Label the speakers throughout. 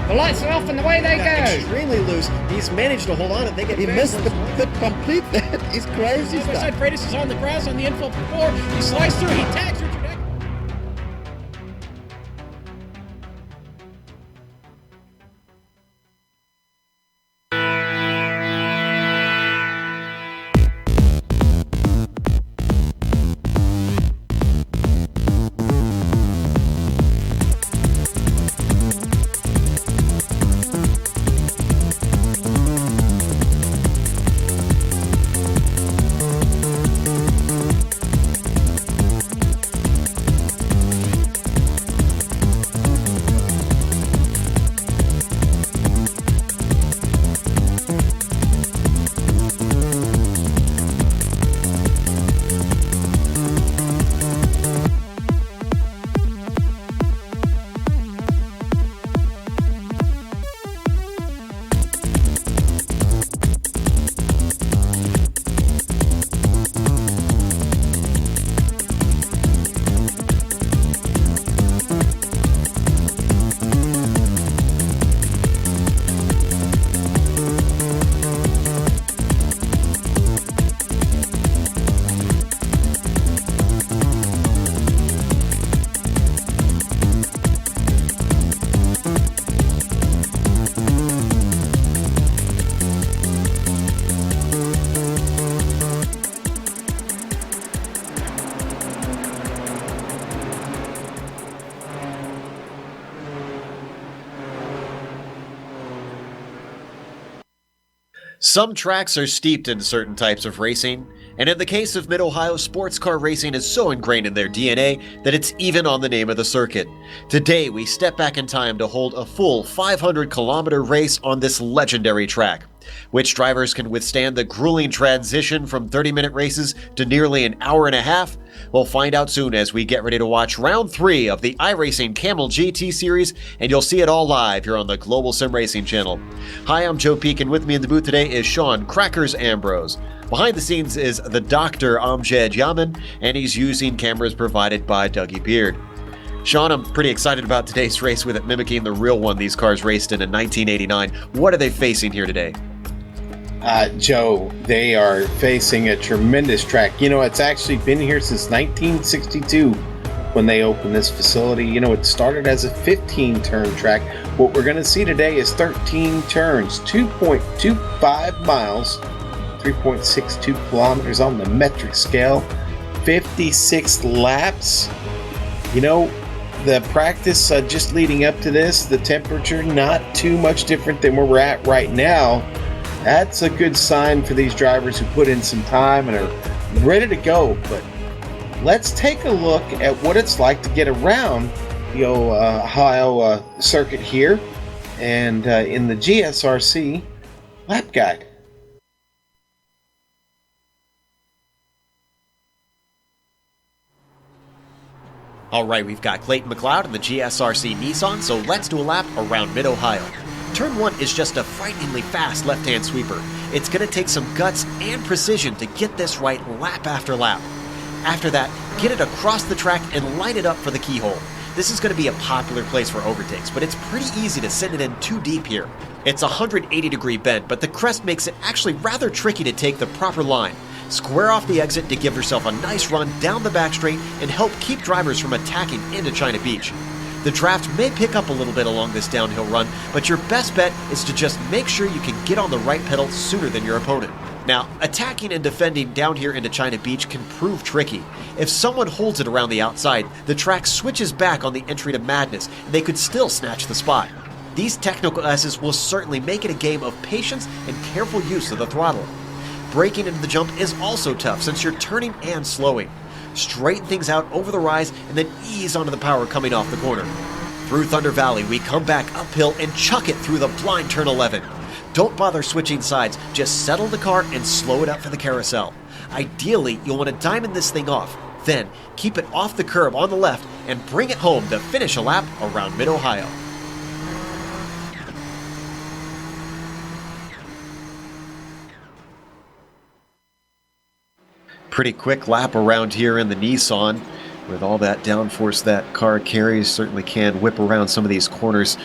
Speaker 1: The lights are off and away they go.
Speaker 2: Extremely loose. He's managed to hold on and they get.
Speaker 3: He missed the complete. It's crazy stuff.
Speaker 1: Side Freitas is on the grass on the infield floor. He slides through. He tags Richard Eck.
Speaker 4: Some tracks are steeped in certain types of racing, and in the case of Mid-Ohio, sports car racing is so ingrained in their DNA that it's even on the name of the circuit. Today, we step back in time to hold a full 500-kilometer race on this legendary track. Which drivers can withstand the grueling transition from 30-minute races to nearly an hour and a half? We'll find out soon as we get ready to watch round 3 of the iRacing Kamel GT series, and you'll see it all live here on the Global Sim Racing channel. Hi, I'm Joe Peak, and with me in the booth today is Sean Crackers Ambrose. Behind the scenes is the Dr. Amjad Yaman, and he's using cameras provided by Dougie Beard. Sean, I'm pretty excited about today's race with it mimicking the real one these cars raced in 1989. What are they facing here today?
Speaker 5: Joe, they are facing a tremendous track. You know, it's actually been here since 1962 when they opened this facility. You know, it started as a 15-turn track. What we're going to see today is 13 turns, 2.25 miles, 3.62 kilometers on the metric scale, 56 laps. You know, the practice just leading up to this, the temperature not too much different than where we're at right now. That's a good sign for these drivers who put in some time and are ready to go. But let's take a look at what it's like to get around the Ohio circuit here and in the GSRC lap guide.
Speaker 4: All right, we've got Clayton McLeod in the GSRC Nissan, so let's do a lap around Mid-Ohio. Turn 1 is just a frighteningly fast left-hand sweeper. It's going to take some guts and precision to get this right lap after lap. After that, get it across the track and line it up for the keyhole. This is going to be a popular place for overtakes, but it's pretty easy to send it in too deep here. It's a 180-degree bend, but the crest makes it actually rather tricky to take the proper line. Square off the exit to give yourself a nice run down the back straight and help keep drivers from attacking into China Beach. The draft may pick up a little bit along this downhill run, but your best bet is to just make sure you can get on the right pedal sooner than your opponent. Now, attacking and defending down here into China Beach can prove tricky. If someone holds it around the outside, the track switches back on the entry to Madness, and they could still snatch the spot. These technical S's will certainly make it a game of patience and careful use of the throttle. Braking into the jump is also tough since you're turning and slowing. Straighten things out over the rise and then ease onto the power coming off the corner. Through Thunder Valley, we come back uphill and chuck it through the blind turn 11. Don't bother switching sides, just settle the car and slow it up for the carousel. Ideally, you'll want to diamond this thing off. Then, keep it off the curb on the left and bring it home to finish a lap around Mid-Ohio. Pretty quick lap around here in the Nissan. With all that downforce that car carries, certainly can whip around some of these corners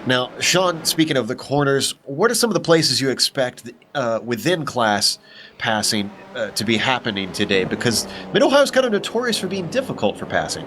Speaker 4: Now, Sean, speaking of the corners, what are some of the places you expect within class passing to be happening today? Because Mid-Ohio is kind of notorious for being difficult for passing.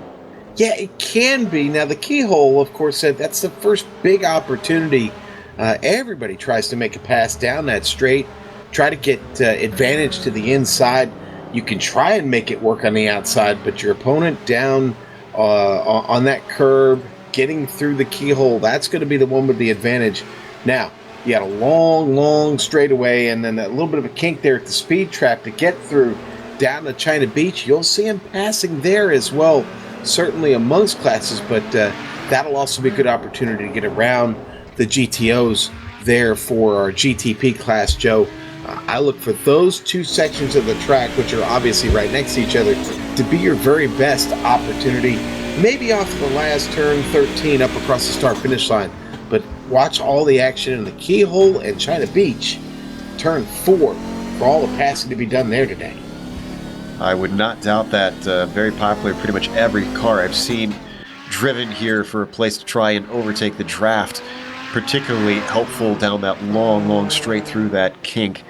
Speaker 5: Yeah, it can be. Now, the keyhole, of course, that's the first big opportunity. Everybody tries to make a pass down that straight, try to get advantage to the inside. You can try and make it work on the outside, but your opponent down on that curb, getting through the keyhole, that's going to be the one with the advantage. Now, you got a long straightaway and then a little bit of a kink there at the speed trap to get through down to China Beach. You'll see him passing there as well, certainly amongst classes, but that'll also be a good opportunity to get around the GTOs there for our GTP class, Joe. I look for those two sections of the track, which are obviously right next to each other, to be your very best opportunity. Maybe off of the last turn 13 up across the start-finish line, but watch all the action in the keyhole and China Beach, turn 4, for all the passing to be done there today.
Speaker 4: I would not doubt that. Very popular. Pretty much every car I've seen driven here for a place to try and overtake the draft. Particularly helpful down that long straight through that kink.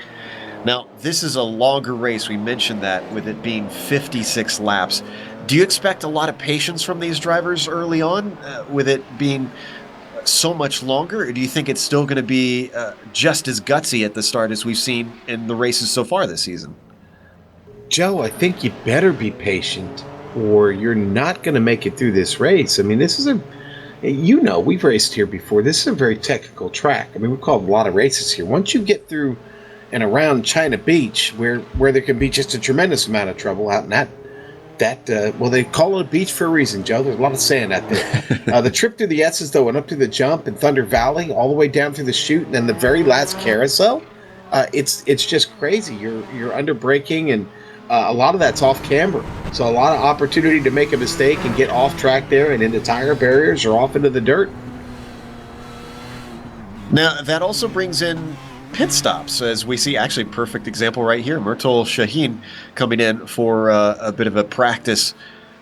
Speaker 4: Now, this is a longer race. We mentioned that with it being 56 laps. Do you expect a lot of patience from these drivers early on with it being so much longer? Or do you think it's still going to be just as gutsy at the start as we've seen in the races so far this season?
Speaker 5: Joe, I think you better be patient or you're not going to make it through this race. I mean, this is we've raced here before. This is a very technical track. I mean, we've called a lot of races here. Once you get through and around China Beach, where there can be just a tremendous amount of trouble out in that well, they call it a beach for a reason, Joe. There's a lot of sand out there. The trip through the S's, though, and up through the jump in Thunder Valley, all the way down through the chute, and then the very last carousel, it's just crazy. You're under braking, and a lot of that's off camber. So a lot of opportunity to make a mistake and get off track there and into tire barriers or off into the dirt.
Speaker 4: Now, that also brings in pit stops, as we see actually perfect example right here. Myrtle Shaheen coming in for a bit of a practice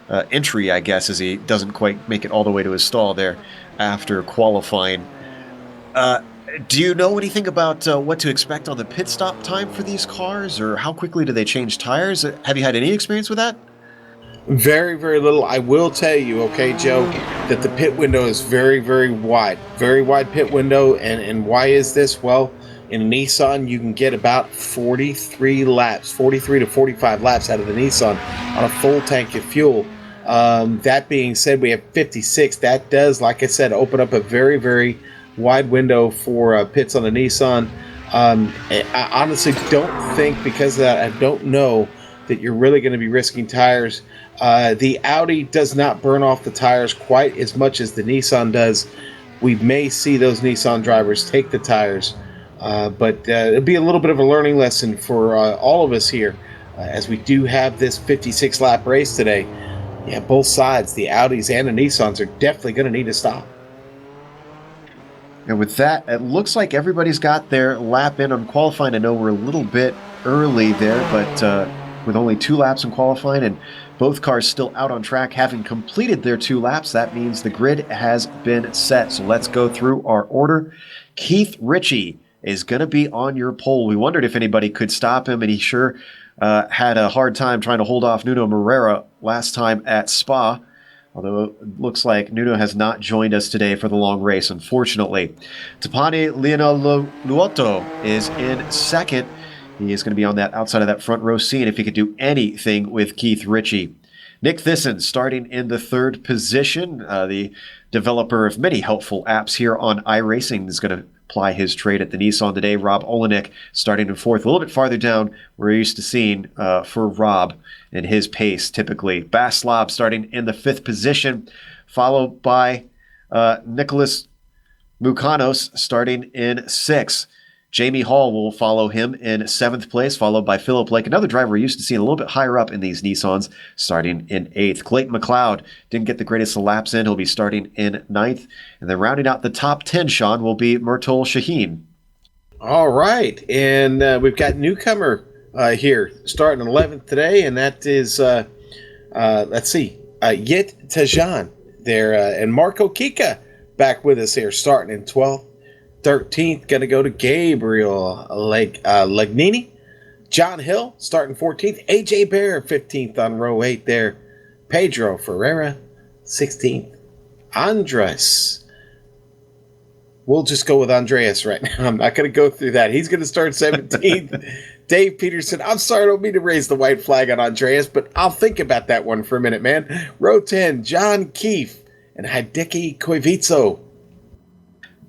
Speaker 4: entry, I guess, as he doesn't quite make it all the way to his stall there after qualifying. Do you know anything about what to expect on the pit stop time for these cars, or how quickly do they change tires? Have you had any experience with that?
Speaker 5: Very, very little. I will tell you, okay, Joe, that the pit window is very, very wide. Very wide pit window. And why is this? Well, in a Nissan, you can get about 43 to 45 laps out of the Nissan on a full tank of fuel. That being said, we have 56. That does, like I said, open up a very, very wide window for pits on a Nissan. I honestly don't think, because of that, I don't know that you're really going to be risking tires. The Audi does not burn off the tires quite as much as the Nissan does. We may see those Nissan drivers take the tires, but it'll be a little bit of a learning lesson for all of us here, as we do have this 56-lap race today. Yeah, both sides, the Audis and the Nissans, are definitely going to need to stop.
Speaker 4: And with that, it looks like everybody's got their lap in on qualifying. I know we're a little bit early there, but with only 2 laps in qualifying and both cars still out on track having completed their 2 laps, that means the grid has been set. So let's go through our order. Keith Ritchie is going to be on your pole. We wondered if anybody could stop him, and he sure had a hard time trying to hold off Nuno Moreira last time at Spa. Although it looks like Nuno has not joined us today for the long race, unfortunately. Tapani Leonel Luoto is in second. He is going to be on that outside of that front row, seeing if he could do anything with Keith Ritchie. Nick Thyssen starting in the 3rd position. The developer of many helpful apps here on iRacing is going to ply his trade at the Nissan today. Rob Olenek starting in 4th, a little bit farther down we're used to seeing for Rob and his pace typically. Bas Slob starting in the 5th position, followed by Nicholas Mukanos starting in 6th. Jamie Hall will follow him in 7th place, followed by Philip Lake, another driver we're used to seeing a little bit higher up in these Nissans, starting in 8th. Clayton McLeod didn't get the greatest of laps in. He'll be starting in 9th. And then rounding out the top 10, Sean, will be Myrtle Shaheen.
Speaker 5: All right. And we've got newcomer here starting in 11th today, and that is, let's see, Yit Tajan there, and Marco Kika back with us here, starting in 12th. 13th, going to go to Gabriel Lagnini. John Hill starting 14th. AJ Bear 15th on row 8 there. Pedro Ferreira 16th. Andres. We'll just go with Andreas right now. I'm not going to go through that. He's going to start 17th. Dave Peterson. I'm sorry, I don't mean to raise the white flag on Andreas, but I'll think about that one for a minute, man. Row 10, John Keefe and Hideki Koivisto.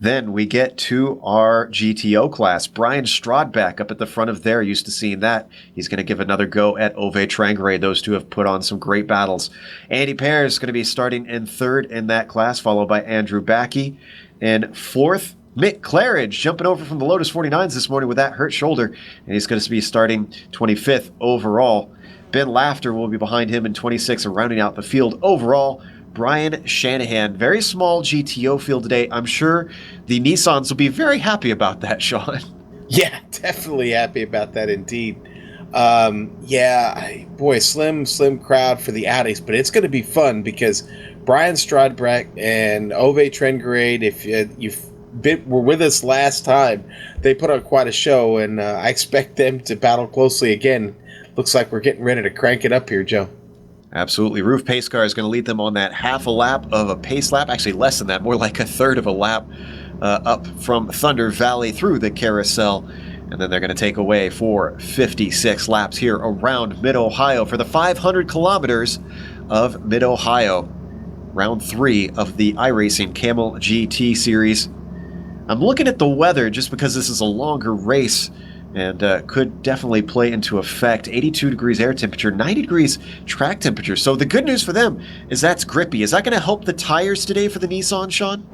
Speaker 4: Then we get to our GTO class. Brian Strodbeck up at the front of there. Used to seeing that. He's going to give another go at Ove Trangere. Those two have put on some great battles. Andy Pears is going to be starting in 3rd in that class, followed by Andrew Backey. In 4th, Mick Claridge jumping over from the Lotus 49s this morning with that hurt shoulder. And he's going to be starting 25th overall. Ben Lafter will be behind him in 26th and rounding out the field overall. Brian Shanahan, very small GTO field today. I'm sure the Nissans will be very happy about that, Sean.
Speaker 5: Yeah, definitely happy about that indeed. Slim crowd for the Audis, but it's going to be fun because Brian Strodbeck and Ove Trengade, if were with us last time, they put on quite a show, and I expect them to battle closely again. Looks like we're getting ready to crank it up here, Joe.
Speaker 4: Absolutely. Roof Pace Car is going to lead them on that half a lap of a pace lap. Actually, less than that, more like a third of a lap up from Thunder Valley through the carousel. And then they're going to take away for 56 laps here around Mid-Ohio for the 500 kilometers of Mid-Ohio. Round 3 of the iRacing Kamel GT Series. I'm looking at the weather just because this is a longer race and could definitely play into effect. 82 degrees air temperature, 90 degrees track temperature. So the good news for them is that's grippy. Is that going to help the tires today for the Nissan, Sean?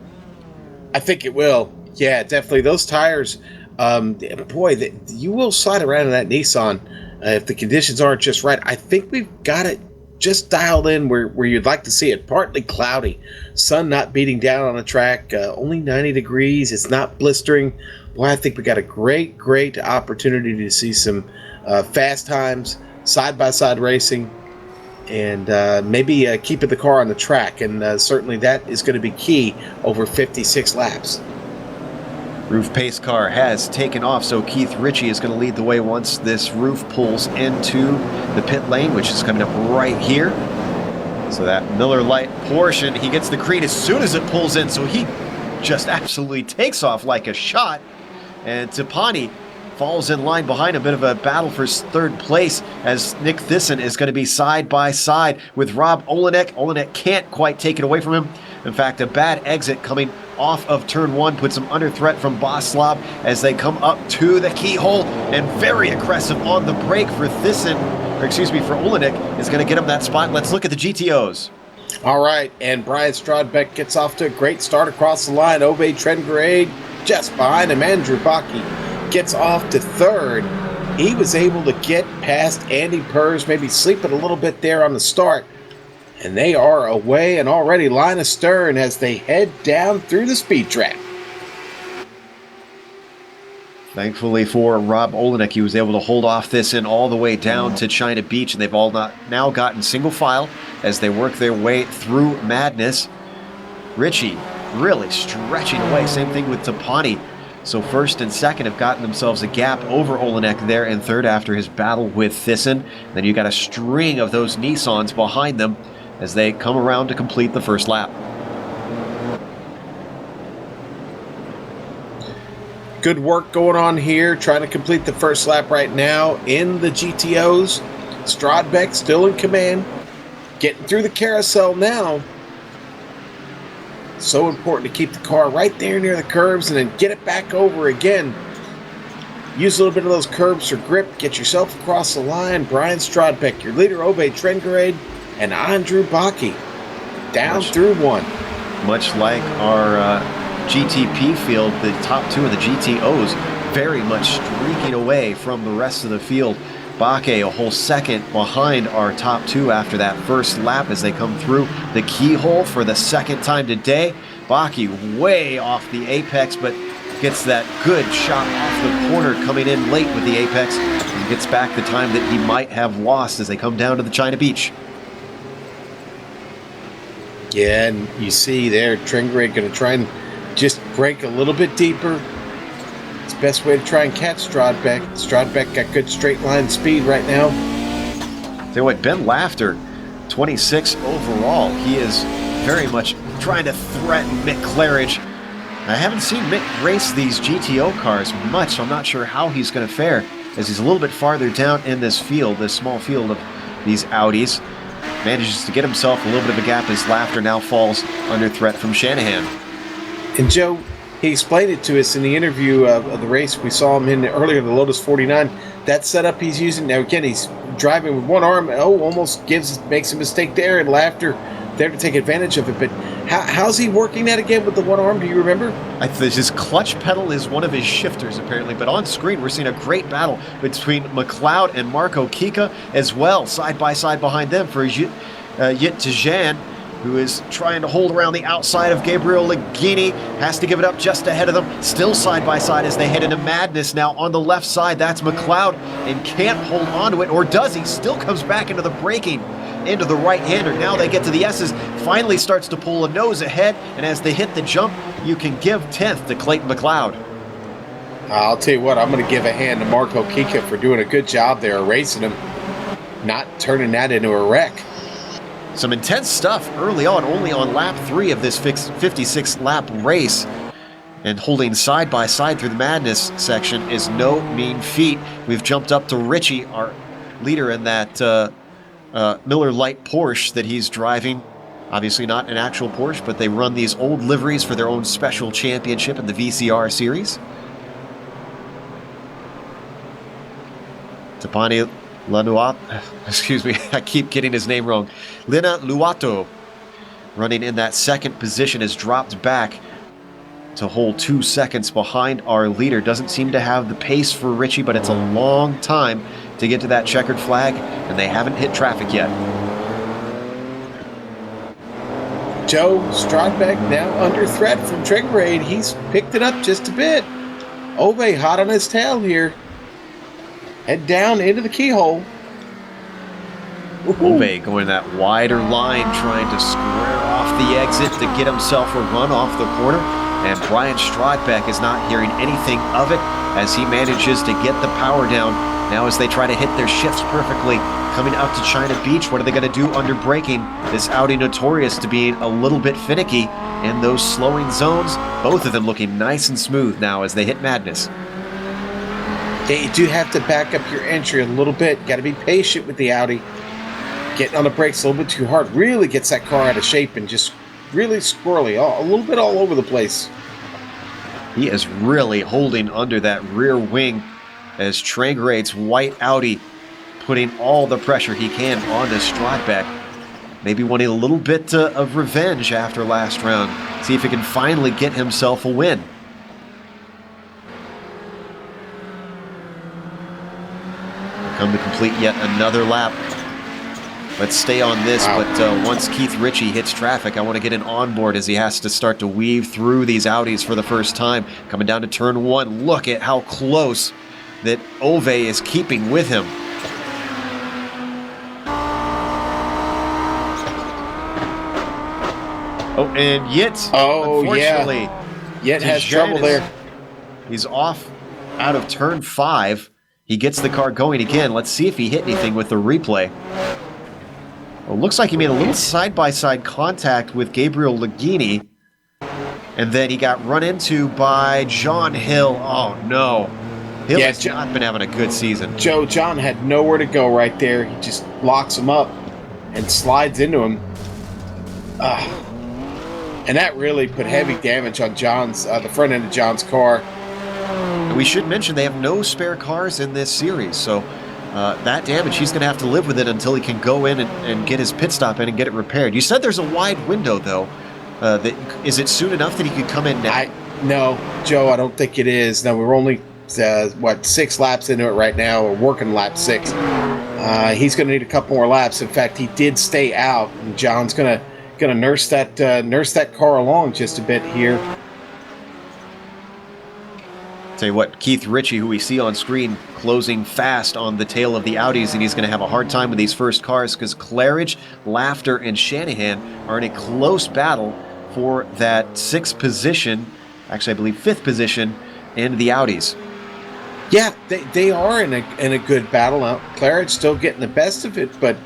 Speaker 5: I think it will. Yeah, definitely. Those tires, you will slide around in that Nissan if the conditions aren't just right. I think we've got it just dialed in where you'd like to see it. Partly cloudy, sun not beating down on the track, only 90 degrees. It's not blistering. Boy, I think we got a great opportunity to see some fast times, side-by-side racing, and maybe keeping the car on the track. And certainly that is going to be key over 56 laps.
Speaker 4: Roof Pace Car has taken off, so Keith Ritchie is going to lead the way once this roof pulls into the pit lane, which is coming up right here. So that Miller Lite portion, he gets the green as soon as it pulls in, so he just absolutely takes off like a shot. And Tapani falls in line behind. A bit of a battle for 3rd place as Nick Thyssen is going to be side by side with Rob Olenek. Olenek can't quite take it away from him. In fact, a bad exit coming off of turn 1 puts him under threat from Boslav as they come up to the keyhole, and very aggressive on the brake for Olenek is going to get him that spot. Let's look at the GTOs.
Speaker 5: All right, and Brian Strodbeck gets off to a great start across the line. Ove Trengade just behind him. Andrew Bakke gets off to 3rd. He was able to get past Andy Purrs, maybe sleeping a little bit there on the start. And they are away and already line astern as they head down through the speed trap.
Speaker 4: Thankfully for Rob Olenek, he was able to hold off this in all the way down to China Beach, and they've all now gotten single file as they work their way through madness. Ritchie really stretching away. Same thing with Tapani. So 1st and 2nd have gotten themselves a gap over Olenek there in 3rd after his battle with Thyssen. Then you got a string of those Nissans behind them as they come around to complete the 1st lap.
Speaker 5: Good work going on here, trying to complete the 1st lap right now in the GTOs. Strodbeck still in command, getting through the carousel now. So important to keep the car right there near the curbs and then get it back over again. Use a little bit of those curbs for grip, get yourself across the line. Brian Strodbeck, your leader, Ove Trengade, and Andrew Bakke down through 1.
Speaker 4: Much like our GTP field, the top 2 of the GTOs very much streaking away from the rest of the field. Bakke a whole 2nd behind our top 2 after that 1st lap as they come through the keyhole for the 2nd time today. Bakke way off the apex, but gets that good shot off the corner coming in late with the apex and gets back the time that he might have lost as they come down to the China Beach.
Speaker 5: Yeah, and you see there, Tringray going to try and just break a little bit deeper. It's the best way to try and catch Strodbeck. Strodbeck got good straight line speed right now.
Speaker 4: Tell you what, Ben Laughter, 26 overall. He is very much trying to threaten Mick Claridge. I haven't seen Mick race these GTO cars much, so I'm not sure how he's going to fare, as he's a little bit farther down in this field, this small field of these Audis. Manages to get himself a little bit of a gap as Laughter now falls under threat from Shanahan.
Speaker 5: And Joe, he explained it to us in the interview of the race. We saw him in earlier, the Lotus 49. That setup he's using now. Again, he's driving with one arm. Almost makes a mistake there, and Laughter there to take advantage of it. But how's he working that again with the one arm? Do you remember?
Speaker 4: His clutch pedal is one of his shifters, apparently. But on screen, we're seeing a great battle between McLeod and Marco Kika as well, side by side behind them for Yit Tijan, who is trying to hold around the outside of Gabriel Lagini, has to give it up just ahead of them, still side by side as they head into madness now on the left side. That's McLeod and can't hold on to it, or does he? Still comes back into the braking, into the right-hander. Now they get to the S's, finally starts to pull a nose ahead, and as they hit the jump, you can give 10th to Clayton McLeod.
Speaker 5: I'll tell you what, I'm going to give a hand to Marco Kika for doing a good job there, racing him, not turning that into a wreck.
Speaker 4: Some intense stuff early on, only on lap 3 of this 56-lap race. And holding side by side through the madness section is no mean feat. We've jumped up to Richie, our leader in that Miller Lite Porsche that he's driving. Obviously not an actual Porsche, but they run these old liveries for their own special championship in the VCR series. Tapani Lanuat, excuse me, I keep getting his name wrong. Lina Luato, running in that second position, has dropped back to hold 2 seconds behind our leader. Doesn't seem to have the pace for Richie, but it's a long time to get to that checkered flag, and they haven't hit traffic yet.
Speaker 5: Joe Strodbeck now under threat from Tringray. He's picked it up just a bit. Ove hot on his tail here. Head down into the keyhole.
Speaker 4: Ove going that wider line, trying to square off the exit to get himself a run off the corner. And Brian Strodbeck is not hearing anything of it as he manages to get the power down. Now as they try to hit their shifts perfectly, coming up to China Beach, what are they going to do under braking? This Audi notorious to being a little bit finicky in those slowing zones. Both of them looking nice and smooth now as they hit madness.
Speaker 5: Yeah, you do have to back up your entry a little bit. Got to be patient with the Audi. Getting on the brakes a little bit too hard really gets that car out of shape and just really squirrely, a little bit all over the place.
Speaker 4: He is really holding under that rear wing as Trangrade's white Audi putting all the pressure he can onto Strodbeck. Maybe wanting a little bit of revenge after last round. See if he can finally get himself a win. Come to complete yet another lap. Let's stay on this, but once Keith Ritchie hits traffic, I want to get an onboard as he has to start to weave through these Audis for the first time. Coming down to turn 1, look at how close that Ove is keeping with him. Oh, and Yit, unfortunately,
Speaker 5: yeah. Yit has trouble there.
Speaker 4: He's off out of turn 5. He gets the car going again. Let's see if he hit anything with the replay. Well, looks like he made a little side-by-side contact with Gabriel Lagini, and then he got run into by John Hill. Oh, no. Hill has not been having a good season.
Speaker 5: John had nowhere to go right there. He just locks him up and slides into him. And that really put heavy damage on John's the front end of John's car.
Speaker 4: And we should mention they have no spare cars in this series, so that damage, he's going to have to live with it until he can go in and get his pit stop in and get it repaired. You said there's a wide window, though. Is it soon enough that he could come in now?
Speaker 5: No, Joe, I don't think it is. No, we're only, 6 laps into it right now. We're working lap 6. He's going to need a couple more laps. In fact, he did stay out, and John's going to nurse that car along just a bit here.
Speaker 4: Tell you what, Keith Ritchie, who we see on screen, closing fast on the tail of the Audis, and he's going to have a hard time with these first cars because Claridge, Laughter, and Shanahan are in a close battle for that 6th position, actually I believe 5th position, in the Audis.
Speaker 5: Yeah, they are in a good battle. Now, Claridge still getting the best of it, but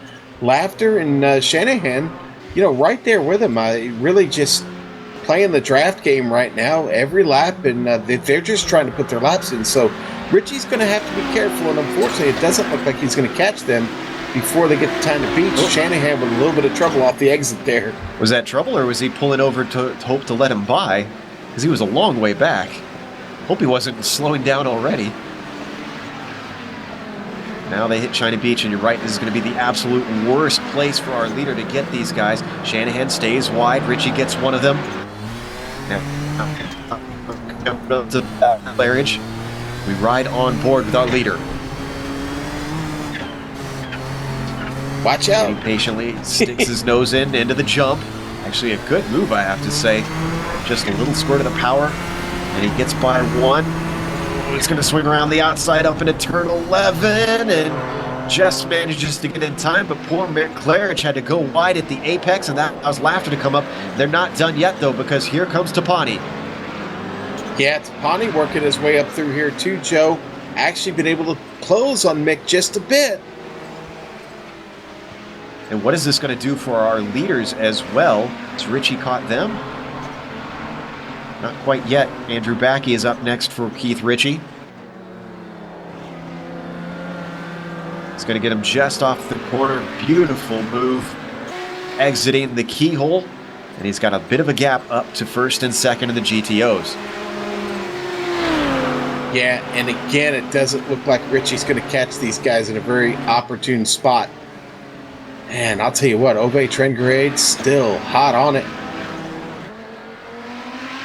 Speaker 5: Laughter and Shanahan, right there with him. Really just playing the draft game right now, every lap, and they're just trying to put their laps in. So Richie's going to have to be careful, and unfortunately, it doesn't look like he's going to catch them before they get the time to beat. Shanahan with a little bit of trouble off the exit there.
Speaker 4: Was that trouble, or was he pulling over to hope to let him by? Because he was a long way back. Hope he wasn't slowing down already. Now they hit China Beach, and you're right, this is going to be the absolute worst place for our leader to get these guys. Shanahan stays wide. Richie gets one of them. Now, to Claridge. We ride on board with our leader.
Speaker 5: Watch out.
Speaker 4: He patiently sticks his nose into the jump. Actually, a good move, I have to say. Just a little squirt of the power, and he gets by one. He's going to swing around the outside up into turn 11 and just manages to get in time, but poor Claridge had to go wide at the apex, and that allows Laughter to come up. They're not done yet, though, because here comes Tapani.
Speaker 5: Yeah, Tapani working his way up through here, too, Joe. Actually been able to close on Mick just a bit.
Speaker 4: And what is this going to do for our leaders as well? Has Richie caught them? Not quite yet. Andrew Backey is up next for Keith Ritchie. It's going to get him just off the corner. Beautiful move. Exiting the keyhole. And he's got a bit of a gap up to 1st and 2nd in the GTOs.
Speaker 5: Yeah, and again, it doesn't look like Richie's going to catch these guys in a very opportune spot. And I'll tell you what, Ove Trengrade still hot on it.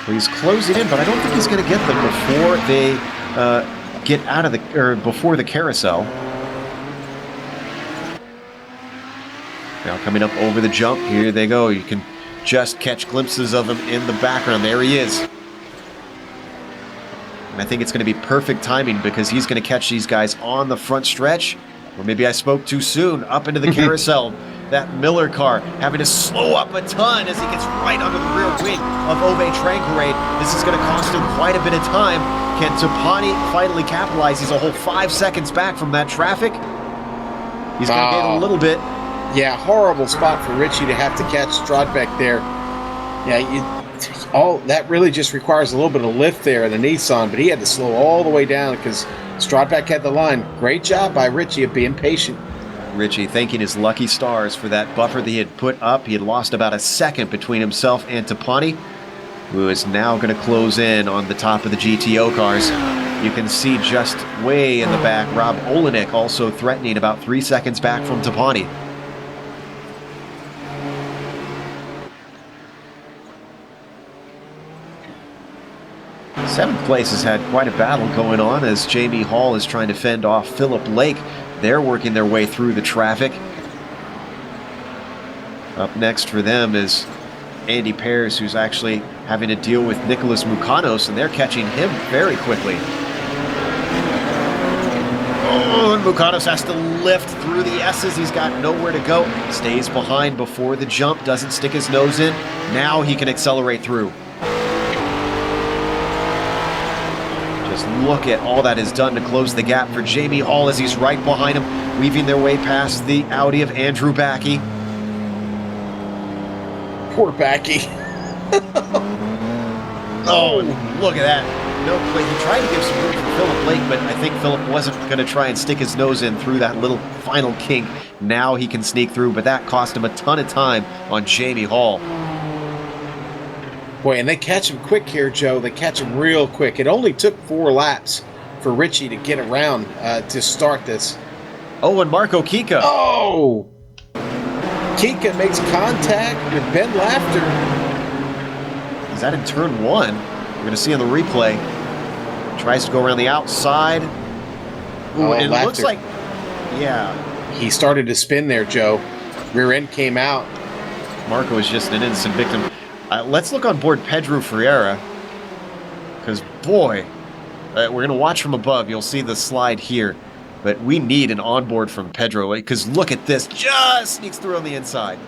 Speaker 4: Well, he's closing in, but I don't think he's going to get them before they get out of before the carousel. Now coming up over the jump, here they go. You can just catch glimpses of him in the background. There he is. And I think it's going to be perfect timing because he's going to catch these guys on the front stretch. Or maybe I spoke too soon, up into the carousel. That Miller car having to slow up a ton as he gets right under the rear wing of Ove Tranquerade. This is going to cost him quite a bit of time. Can Tapani finally capitalize? He's a whole 5 seconds back from that traffic. He's going to get a little bit.
Speaker 5: Yeah, horrible spot for Richie to have to catch Strodbeck there. Yeah, that really just requires a little bit of lift there in the Nissan, but he had to slow all the way down because Strodbeck had the line. Great job by Richie of being patient.
Speaker 4: Richie thanking his lucky stars for that buffer that he had put up. He had lost about a second between himself and Tapani, who is now going to close in on the top of the GTO cars. You can see just way in the back, Rob Olenek also threatening about 3 seconds back from Tapani. Seventh place has had quite a battle going on as Jamie Hall is trying to fend off Philip Lake. They're working their way through the traffic. Up next for them is Andy Pears, who's actually having to deal with Nicholas Mukanos, and they're catching him very quickly. Oh, and Mukanos has to lift through the S's. He's got nowhere to go. Stays behind before the jump, doesn't stick his nose in. Now he can accelerate through. Just look at all that is done to close the gap for Jamie Hall as he's right behind him, weaving their way past the Audi of Andrew Backey.
Speaker 5: Poor Backey.
Speaker 4: Oh, look at that. No play. He tried to give some room for Philip Lake, but I think Philip wasn't going to try and stick his nose in through that little final kink. Now he can sneak through, but that cost him a ton of time on Jamie Hall.
Speaker 5: Boy, and they catch him quick here, Joe. They catch him real quick. It only took 4 laps for Richie to get around to start this.
Speaker 4: Oh, and Marco Kika.
Speaker 5: Oh! Kika makes contact with Ben Laughter.
Speaker 4: Is that in turn 1? We're going to see on the replay. Tries to go around the outside. Ooh, and it
Speaker 5: Laughter.
Speaker 4: looks like, yeah.
Speaker 5: He started to spin there, Joe. Rear end came out.
Speaker 4: Marco is just an innocent victim. Let's look on board Pedro Ferreira, because boy, we're going to watch from above. You'll see the slide here. But we need an onboard from Pedro, because look at this. Just sneaks through on the inside.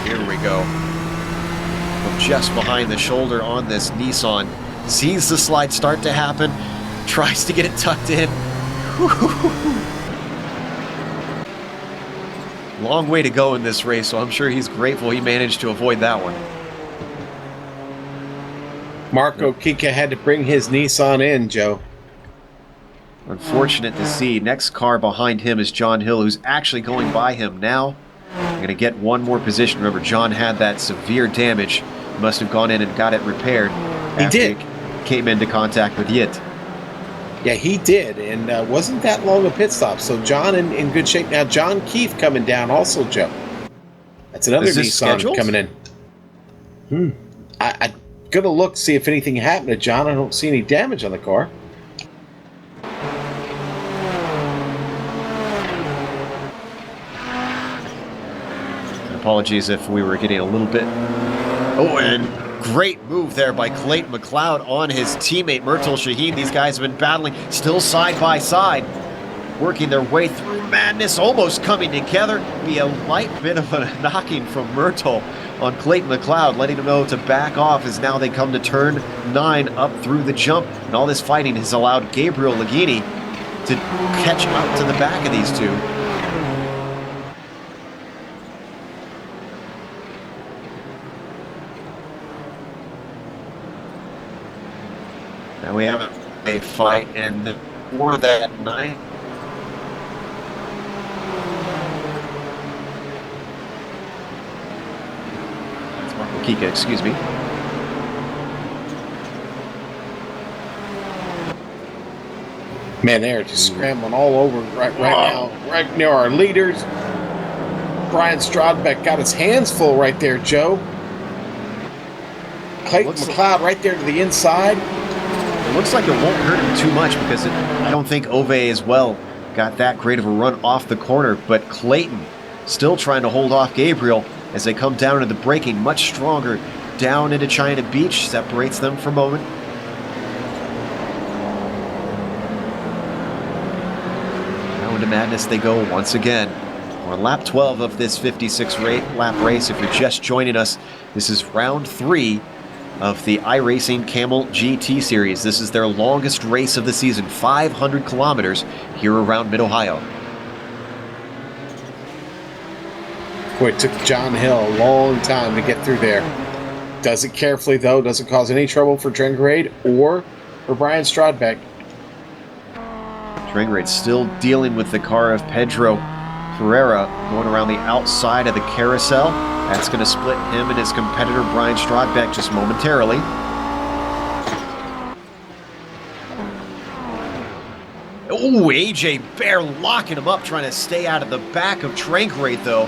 Speaker 4: Here we go. From just behind the shoulder on this Nissan. Sees the slide start to happen. Tries to get it tucked in. Long way to go in this race, so I'm sure he's grateful he managed to avoid that one.
Speaker 5: Marco Kika had to bring his Nissan in, Joe.
Speaker 4: Unfortunate to see. Next car behind him is John Hill, who's actually going by him now. Going to get one more position. Remember, John had that severe damage. Must have gone in and got it repaired.
Speaker 5: He did.
Speaker 4: He came into contact with Yit.
Speaker 5: Yeah, he did, and wasn't that long a pit stop. So John in good shape. Now, John Keith coming down also, Joe. That's another Nissan
Speaker 4: scheduled?
Speaker 5: coming in. I'm going to look, see if anything happened to John. I don't see any damage on the car.
Speaker 4: Apologies if we were getting a little bit... Oh, and great move there by Clayton McLeod on his teammate Myrtle Shaheen. These guys have been battling still side by side, working their way through madness, almost coming together. Be a light bit of a knocking from Myrtle on Clayton McLeod, letting him know to back off as now they come to turn 9 up through the jump. And all this fighting has allowed Gabriel Laghini to catch up to the back of these two. Now we have a fight, and for that night, that's Marco Kika, excuse me.
Speaker 5: Man, they're just scrambling all over right now, right near our leaders. Brian Strodbeck got his hands full right there, Joe. Clayton McLeod right there to the inside.
Speaker 4: It looks like it won't hurt him too much because I don't think Ove as well got that great of a run off the corner, but Clayton still trying to hold off Gabriel as they come down into the braking much stronger down into China Beach, separates them for a moment. Now into madness they go once again. We're on lap 12 of this 56 lap race. If you're just joining us, this is round 3 of the iRacing Kamel GT Series. This is their longest race of the season, 500 kilometers here around Mid-Ohio.
Speaker 5: Boy, it took John Hill a long time to get through there. Does it carefully, though. Doesn't cause any trouble for Drengrade or for Brian Strodbeck.
Speaker 4: Drengrade still dealing with the car of Pedro Ferreira going around the outside of the carousel. That's going to split him and his competitor Brian Strodbeck just momentarily. Oh, AJ Bear locking him up, trying to stay out of the back of Drengrade, though.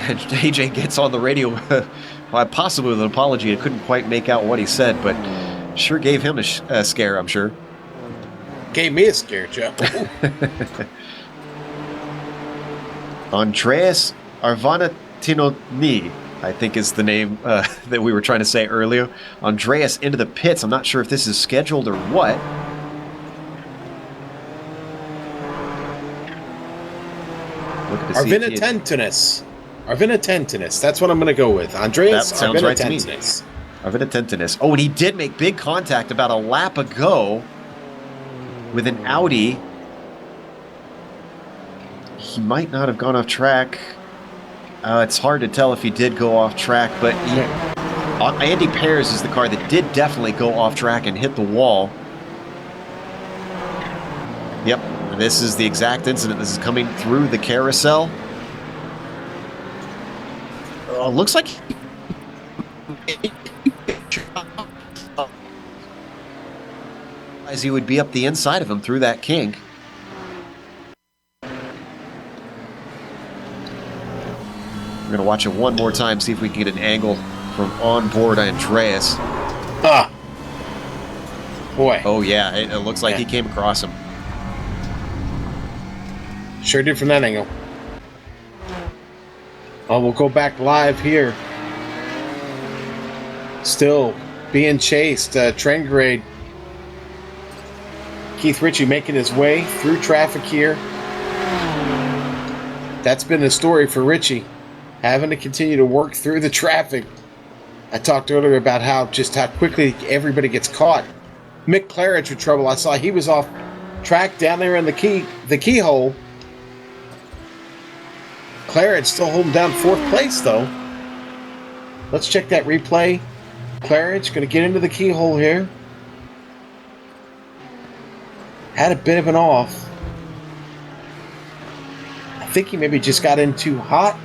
Speaker 4: And AJ gets on the radio, possibly with an apology. I couldn't quite make out what he said, but sure gave him a scare, I'm sure.
Speaker 5: Gave me a scare, Joe.
Speaker 4: Andreas Arvanatinoni, I think is the name that we were trying to say earlier. Andreas into the pits. I'm not sure if this is scheduled or what.
Speaker 5: Arvinatentinus. Arvinatentinus. That's what I'm going to go with. Andreas
Speaker 4: that sounds right to me.
Speaker 5: Arvinatentinus.
Speaker 4: Arvinatentinus. Oh, and he did make big contact about a lap ago with an Audi. He might not have gone off track. It's hard to tell if he did go off track, but Andy Pears is the car that did definitely go off track and hit the wall. Yep, this is the exact incident. This is coming through the carousel. Looks like as he would be up the inside of him through that kink. We're going to watch it one more time, see if we can get an angle from on board Andreas.
Speaker 5: Ah! Boy.
Speaker 4: Oh, yeah, it looks like he came across him.
Speaker 5: Sure did from that angle. Oh, we'll go back live here. Still being chased. Trend grade. Keith Ritchie making his way through traffic here. That's been the story for Ritchie, having to continue to work through the traffic. I talked earlier about how quickly everybody gets caught. Mick Claridge with trouble. I saw he was off track down there in the keyhole. Claridge still holding down 4th place though. Let's check that replay. Claridge going to get into the keyhole here. Had a bit of an off. I think he maybe just got in too hot.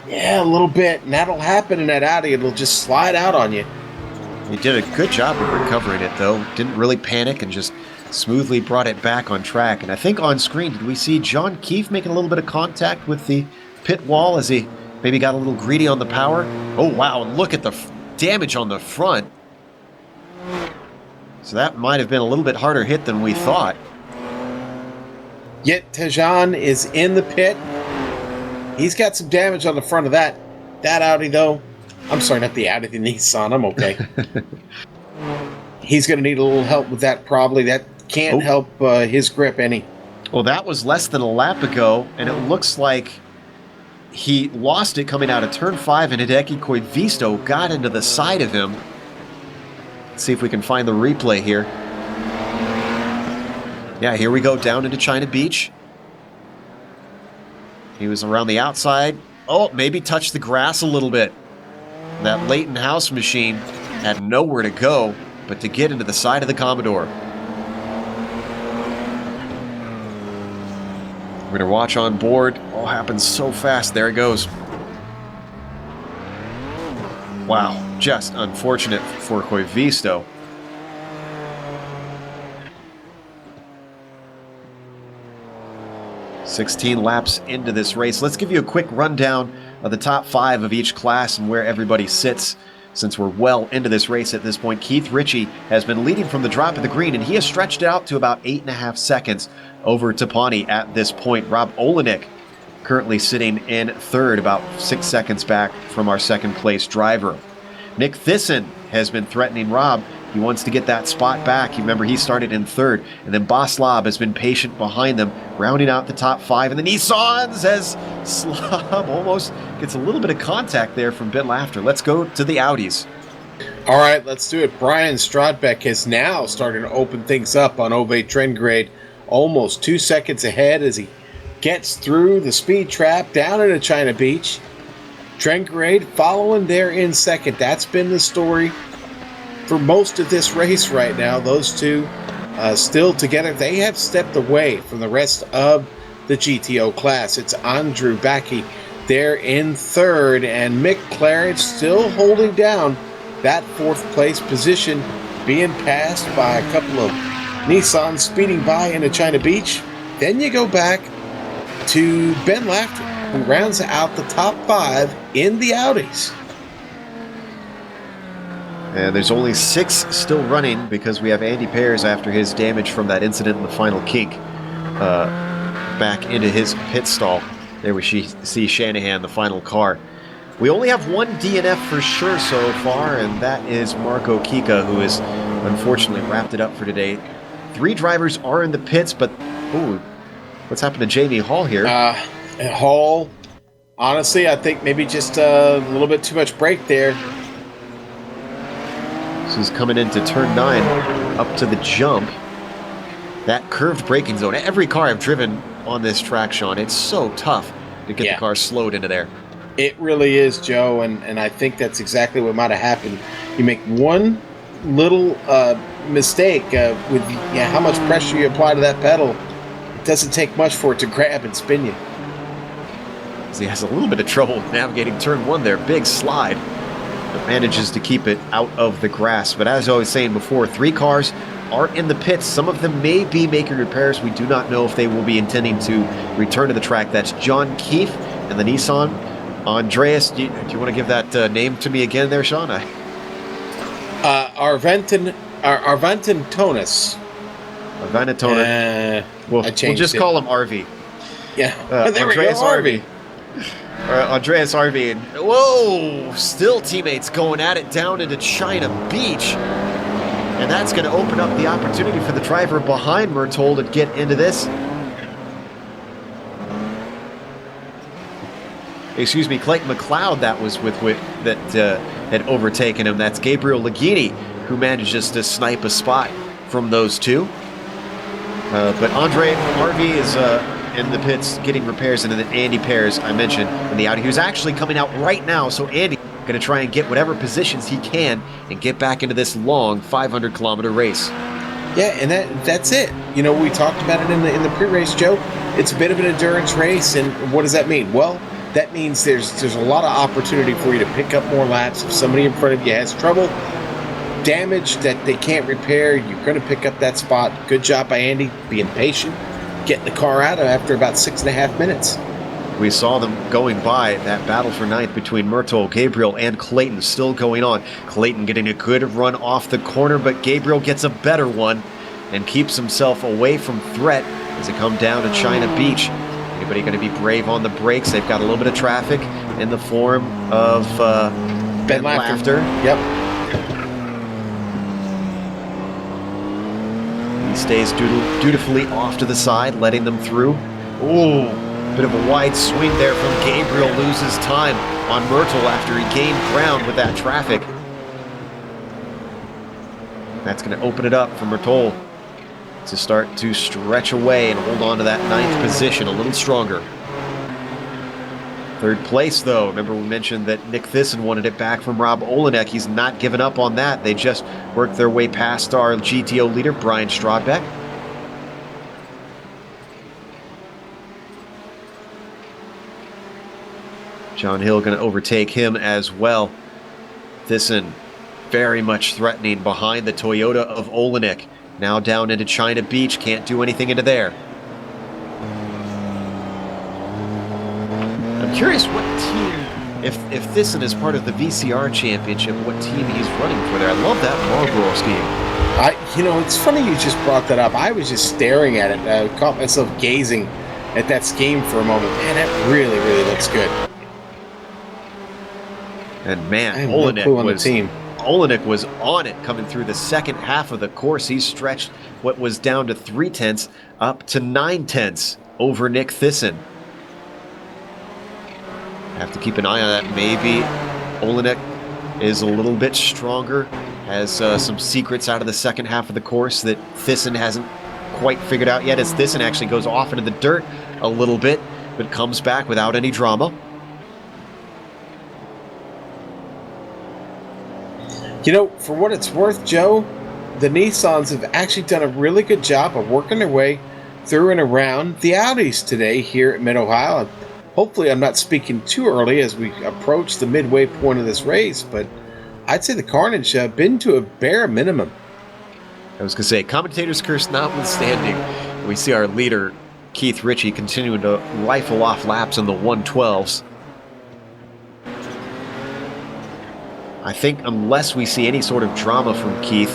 Speaker 5: Yeah, a little bit. And that'll happen in that Audi. It'll just slide out on you.
Speaker 4: He did a good job of recovering it, though. Didn't really panic and just smoothly brought it back on track. And I think on screen, did we see John Keefe making a little bit of contact with the pit wall as he maybe got a little greedy on the power? Oh, wow. And look at the damage on the front. So that might have been a little bit harder hit than we thought.
Speaker 5: Yet Tejan is in the pit. He's got some damage on the front of that Audi, though. I'm sorry, not the Audi, the Nissan. I'm okay. He's going to need a little help with that, probably. That can't help his grip any.
Speaker 4: Well, that was less than a lap ago, and it looks like he lost it coming out of turn 5, and Hideki Koivisto got into the side of him. Let's see if we can find the replay here. Yeah, here we go, down into China Beach. He was around the outside. Oh, maybe touched the grass a little bit. That Leighton House machine had nowhere to go but to get into the side of the Commodore. We're going to watch on board. All happens so fast. There it goes. Wow, just unfortunate for Koivisto. "16 laps into this race." Let's give you a quick rundown of the top 5 of each class and where everybody sits. Since we're well into this race at this point, Keith Ritchie has been leading from the drop of the green, and he has stretched it out to about 8.5 seconds over Tapani at this point. Rob Olenek currently sitting in 3rd, about 6 seconds back from our 2nd place driver. Nick Thyssen has been threatening Rob. He wants to get that spot back. You remember he started in 3rd, and then Boslav has been patient behind them, rounding out the top 5. And the Nissans as Slav almost gets a little bit of contact there from Ben Lafter. Let's go to the Audis.
Speaker 5: All right, let's do it. Brian Strodbeck has now started to open things up on Ove Trendgrade, almost 2 seconds ahead as he gets through the speed trap down into China Beach. Trendgrade following there in 2nd. That's been the story for most of this race right now. Those two still together. They have stepped away from the rest of the GTO class. It's Andrew Backy there in 3rd, and Mick Claridge still holding down that 4th place position, being passed by a couple of Nissans speeding by into China Beach. Then you go back to Ben Lafter, who rounds out the top 5 in the Audis.
Speaker 4: And there's only 6 still running because we have Andy Pears after his damage from that incident in the final kink back into his pit stall. There we see Shanahan, the final car. We only have 1 DNF for sure so far, and that is Marco Kika, who has unfortunately wrapped it up for today. 3 drivers are in the pits, but ooh, what's happened to Jamie Hall here?
Speaker 5: Hall, honestly, I think maybe just a little bit too much brake there.
Speaker 4: This is coming into turn 9, up to the jump. That curved braking zone. Every car I've driven on this track, Sean, it's so tough to get the car slowed into there.
Speaker 5: It really is, Joe, and I think that's exactly what might have happened. You make one little mistake with how much pressure you apply to that pedal. It doesn't take much for it to grab and spin you.
Speaker 4: He has a little bit of trouble navigating turn 1 there. Big slide. But manages to keep it out of the grass. But as I was saying before, 3 cars are in the pits. Some of them may be making repairs. We do not know if they will be intending to return to the track. That's John Keefe and the Nissan. Andreas, do you want to give that name to me again there, Sean?
Speaker 5: Arventon Tonis.
Speaker 4: We'll just call him RV.
Speaker 5: Yeah, there we go,
Speaker 4: Andreas
Speaker 5: RV.
Speaker 4: Andreas Arvin. Whoa! Still teammates going at it down into China Beach. And that's going to open up the opportunity for the driver behind Murtol to get into this. Excuse me, Clayton McLeod that was that had overtaken him. That's Gabriel Laghini who manages to snipe a spot from those two. But Andre Harvey is in the pits getting repairs, and then Andy Pears, I mentioned, in the Audi, who's actually coming out right now. So Andy going to try and get whatever positions he can and get back into this long 500-kilometer race.
Speaker 5: Yeah, and that's it. You know, we talked about it in the pre-race, Joe. It's a bit of an endurance race, and what does that mean? Well, that means there's a lot of opportunity for you to pick up more laps. If somebody in front of you has trouble, damage that they can't repair, you're going to pick up that spot. Good job by Andy, being patient, getting the car out after about 6.5 minutes.
Speaker 4: We saw them going by. That battle for ninth between Murtol, Gabriel, and Clayton still going on. Clayton getting a good run off the corner, but Gabriel gets a better one and keeps himself away from threat as they come down to China Beach. Anybody going to be brave on the brakes? They've got a little bit of traffic in the form of Ben Laughter.
Speaker 5: Yep.
Speaker 4: He stays dutifully off to the side, letting them through. Ooh, bit of a wide swing there from Gabriel. Loses time on Murtol after he gained ground with that traffic. That's going to open it up for Murtol to start to stretch away and hold on to that ninth position a little stronger. Third place, though. Remember we mentioned that Nick Thyssen wanted it back from Rob Olenek. He's not given up on that. They just worked their way past our GTO leader, Brian Strodbeck. John Hill going to overtake him as well. Thyssen very much threatening behind the Toyota of Olenek. Now down into China Beach, can't do anything into there. I'm curious what team, if Thyssen is part of the VCR Championship, what team he's running for there. I love that Marlboro scheme.
Speaker 5: You know, it's funny you just brought that up. I was just staring at it. I caught myself gazing at that scheme for a moment. Man, that really, really looks good.
Speaker 4: And man, Olenek was on it coming through the second half of the course. He stretched what was down to 0.3 up to 0.9 over Nick Thyssen. Have to keep an eye on that. Maybe Olenek is a little bit stronger, has some secrets out of the second half of the course that Thyssen hasn't quite figured out yet, as Thyssen actually goes off into the dirt a little bit, but comes back without any drama.
Speaker 5: You know, for what it's worth, Joe, the Nissans have actually done a really good job of working their way through and around the Audis today here at Mid-Ohio. Hopefully I'm not speaking too early as we approach the midway point of this race, but I'd say the carnage been to a bare minimum.
Speaker 4: I was going to say, commentator's curse notwithstanding, we see our leader, Keith Ritchie, continuing to rifle off laps in the 112s. I think unless we see any sort of drama from Keith,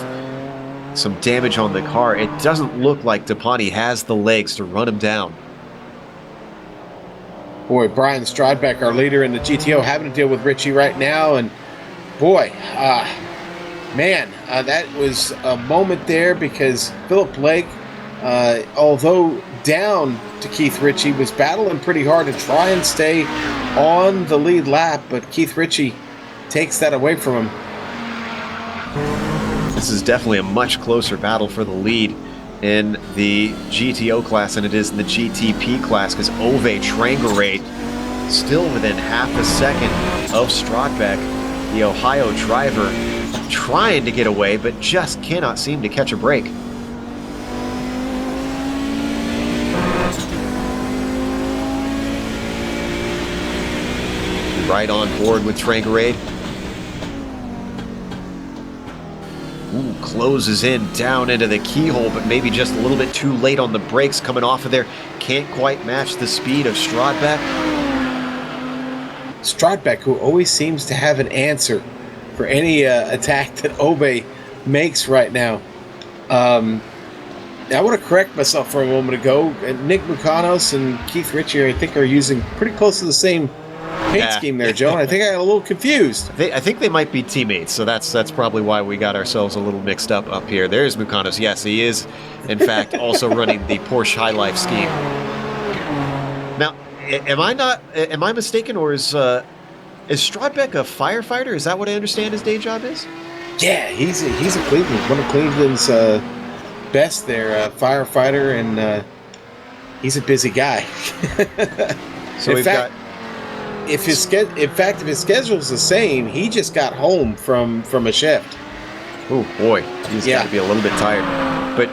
Speaker 4: some damage on the car, it doesn't look like DePonte has the legs to run him down.
Speaker 5: Boy, Brian Strodbeck, our leader in the GTO, having to deal with Ritchie right now. And boy, that was a moment there because Philip Blake, although down to Keith Ritchie, was battling pretty hard to try and stay on the lead lap, but Keith Ritchie takes that away from him.
Speaker 4: This is definitely a much closer battle for the lead in the GTO class than it is in the GTP class, because Ove Trangarade still within half a second of Strodbeck, the Ohio driver, trying to get away but just cannot seem to catch a break. Right on board with Trangarade. Ooh, closes in down into the keyhole, but maybe just a little bit too late on the brakes coming off of there. Can't quite match the speed of Strodbeck.
Speaker 5: Strodbeck, who always seems to have an answer for any attack that Obe makes right now. I want to correct myself for a moment ago. Nick Mukanos and Keith Ritchie, I think, are using pretty close to the same paint scheme there, Joe. I think I got a little confused.
Speaker 4: I think they might be teammates, so that's probably why we got ourselves a little mixed up here. There's Mukanos. Yes, he is, in fact, also running the Porsche High Life scheme. Now, am I mistaken, or is Strodbeck a firefighter? Is that what I understand his day job is?
Speaker 5: Yeah, he's a Cleveland, one of Cleveland's best there, firefighter, and he's a busy guy.
Speaker 4: So
Speaker 5: if his schedule's the same, he just got home from a shift.
Speaker 4: Oh boy, he's got to be a little bit tired. But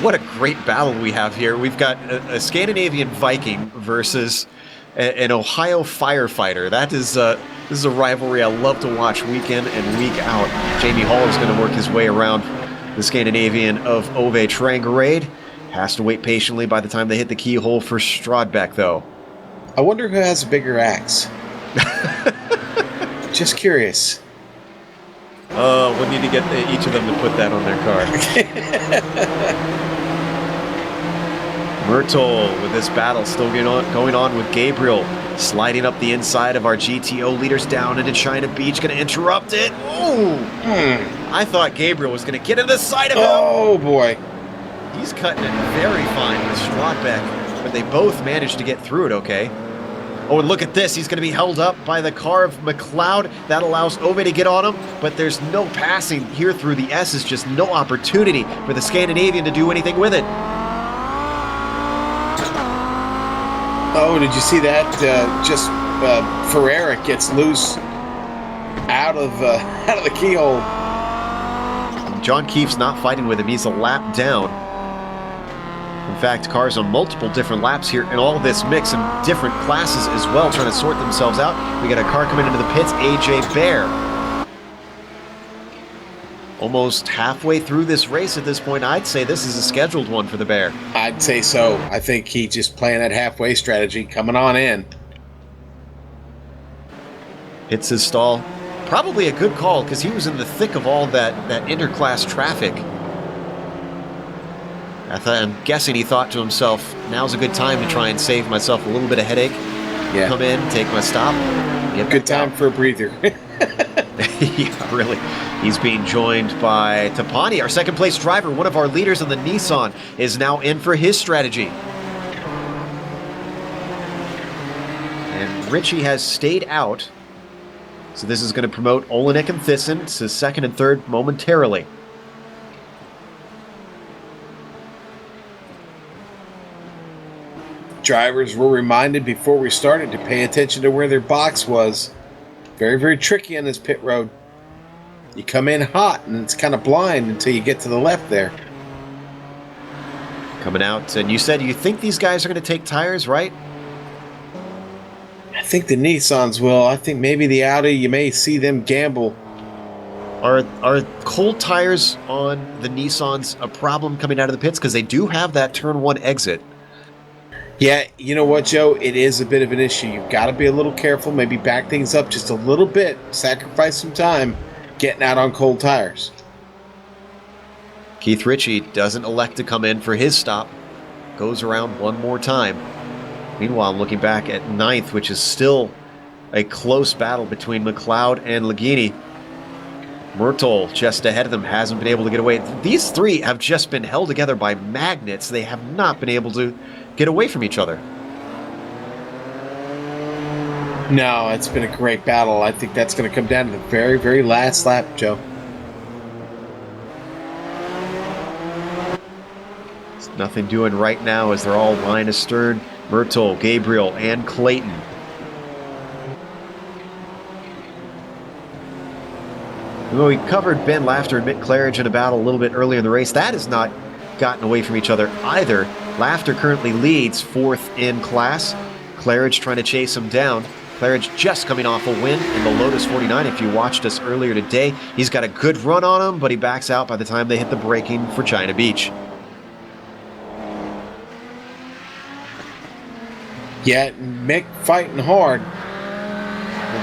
Speaker 4: what a great battle we have here. We've got a Scandinavian Viking versus an Ohio firefighter. This is a rivalry I love to watch week in and week out. Jamie Hall is going to work his way around the Scandinavian of Ove Trangerade. Has to wait patiently by the time they hit the keyhole for Strodbeck, though.
Speaker 5: I wonder who has a bigger axe. Just curious.
Speaker 4: We'll need to get each of them to put that on their car. Myrtle with this battle still going on with Gabriel. Sliding up the inside of our GTO leaders down into China Beach. Going to interrupt it. Oh! I thought Gabriel was going to get in the side of him.
Speaker 5: Oh, boy.
Speaker 4: He's cutting it very fine with Strodbeck, but they both managed to get through it okay. Oh, and look at this. He's going to be held up by the car of McLeod. That allows Ove to get on him, but there's no passing here through the S's. Just no opportunity for the Scandinavian to do anything with it.
Speaker 5: Oh, did you see that? Ferreira gets loose out of the keyhole.
Speaker 4: John Keefe's not fighting with him. He's a lap down. In fact, cars on multiple different laps here in all this mix and different classes as well, trying to sort themselves out. We got a car coming into the pits, AJ Bear. Almost halfway through this race at this point, I'd say this is a scheduled one for the Bear.
Speaker 5: I'd say so. I think he just playing that halfway strategy, coming on in.
Speaker 4: Hits his stall. Probably a good call, because he was in the thick of all that interclass traffic. I'm guessing he thought to himself, now's a good time to try and save myself a little bit of headache.
Speaker 5: Yeah.
Speaker 4: Come in, take my stop.
Speaker 5: Good time for a breather.
Speaker 4: Yeah, really. He's being joined by Tapani, our second place driver. One of our leaders in the Nissan is now in for his strategy. And Richie has stayed out. So this is going to promote Olenek and Thyssen to second and third momentarily.
Speaker 5: Drivers were reminded before we started to pay attention to where their box was. Very, very tricky on this pit road. You come in hot and it's kind of blind until you get to the left there.
Speaker 4: Coming out, and you said you think these guys are going to take tires, right?
Speaker 5: I think the Nissans will. I think maybe the Audi, you may see them gamble.
Speaker 4: Are cold tires on the Nissans a problem coming out of the pits? Because they do have that turn one exit.
Speaker 5: Yeah, you know what, Joe? It is a bit of an issue. You've got to be a little careful, maybe back things up just a little bit, sacrifice some time getting out on cold tires.
Speaker 4: Keith Ritchie doesn't elect to come in for his stop. Goes around one more time. Meanwhile, I'm looking back at ninth, which is still a close battle between McLeod and Laghini. Myrtle just ahead of them hasn't been able to get away. These three have just been held together by magnets. They have not been able to get away from each other.
Speaker 5: No, it's been a great battle. I think that's going to come down to the very, very last lap, Joe.
Speaker 4: There's nothing doing right now as they're all line astern. Myrtle, Gabriel, and Clayton. Well, we covered Ben Laughter and Mick Claridge in a battle a little bit earlier in the race. That has not gotten away from each other either. Laughter currently leads fourth in class. Claridge trying to chase him down. Claridge just coming off a win in the Lotus 49. If you watched us earlier today, he's got a good run on him, but he backs out by the time they hit the braking for China Beach.
Speaker 5: Yeah, Mick fighting hard.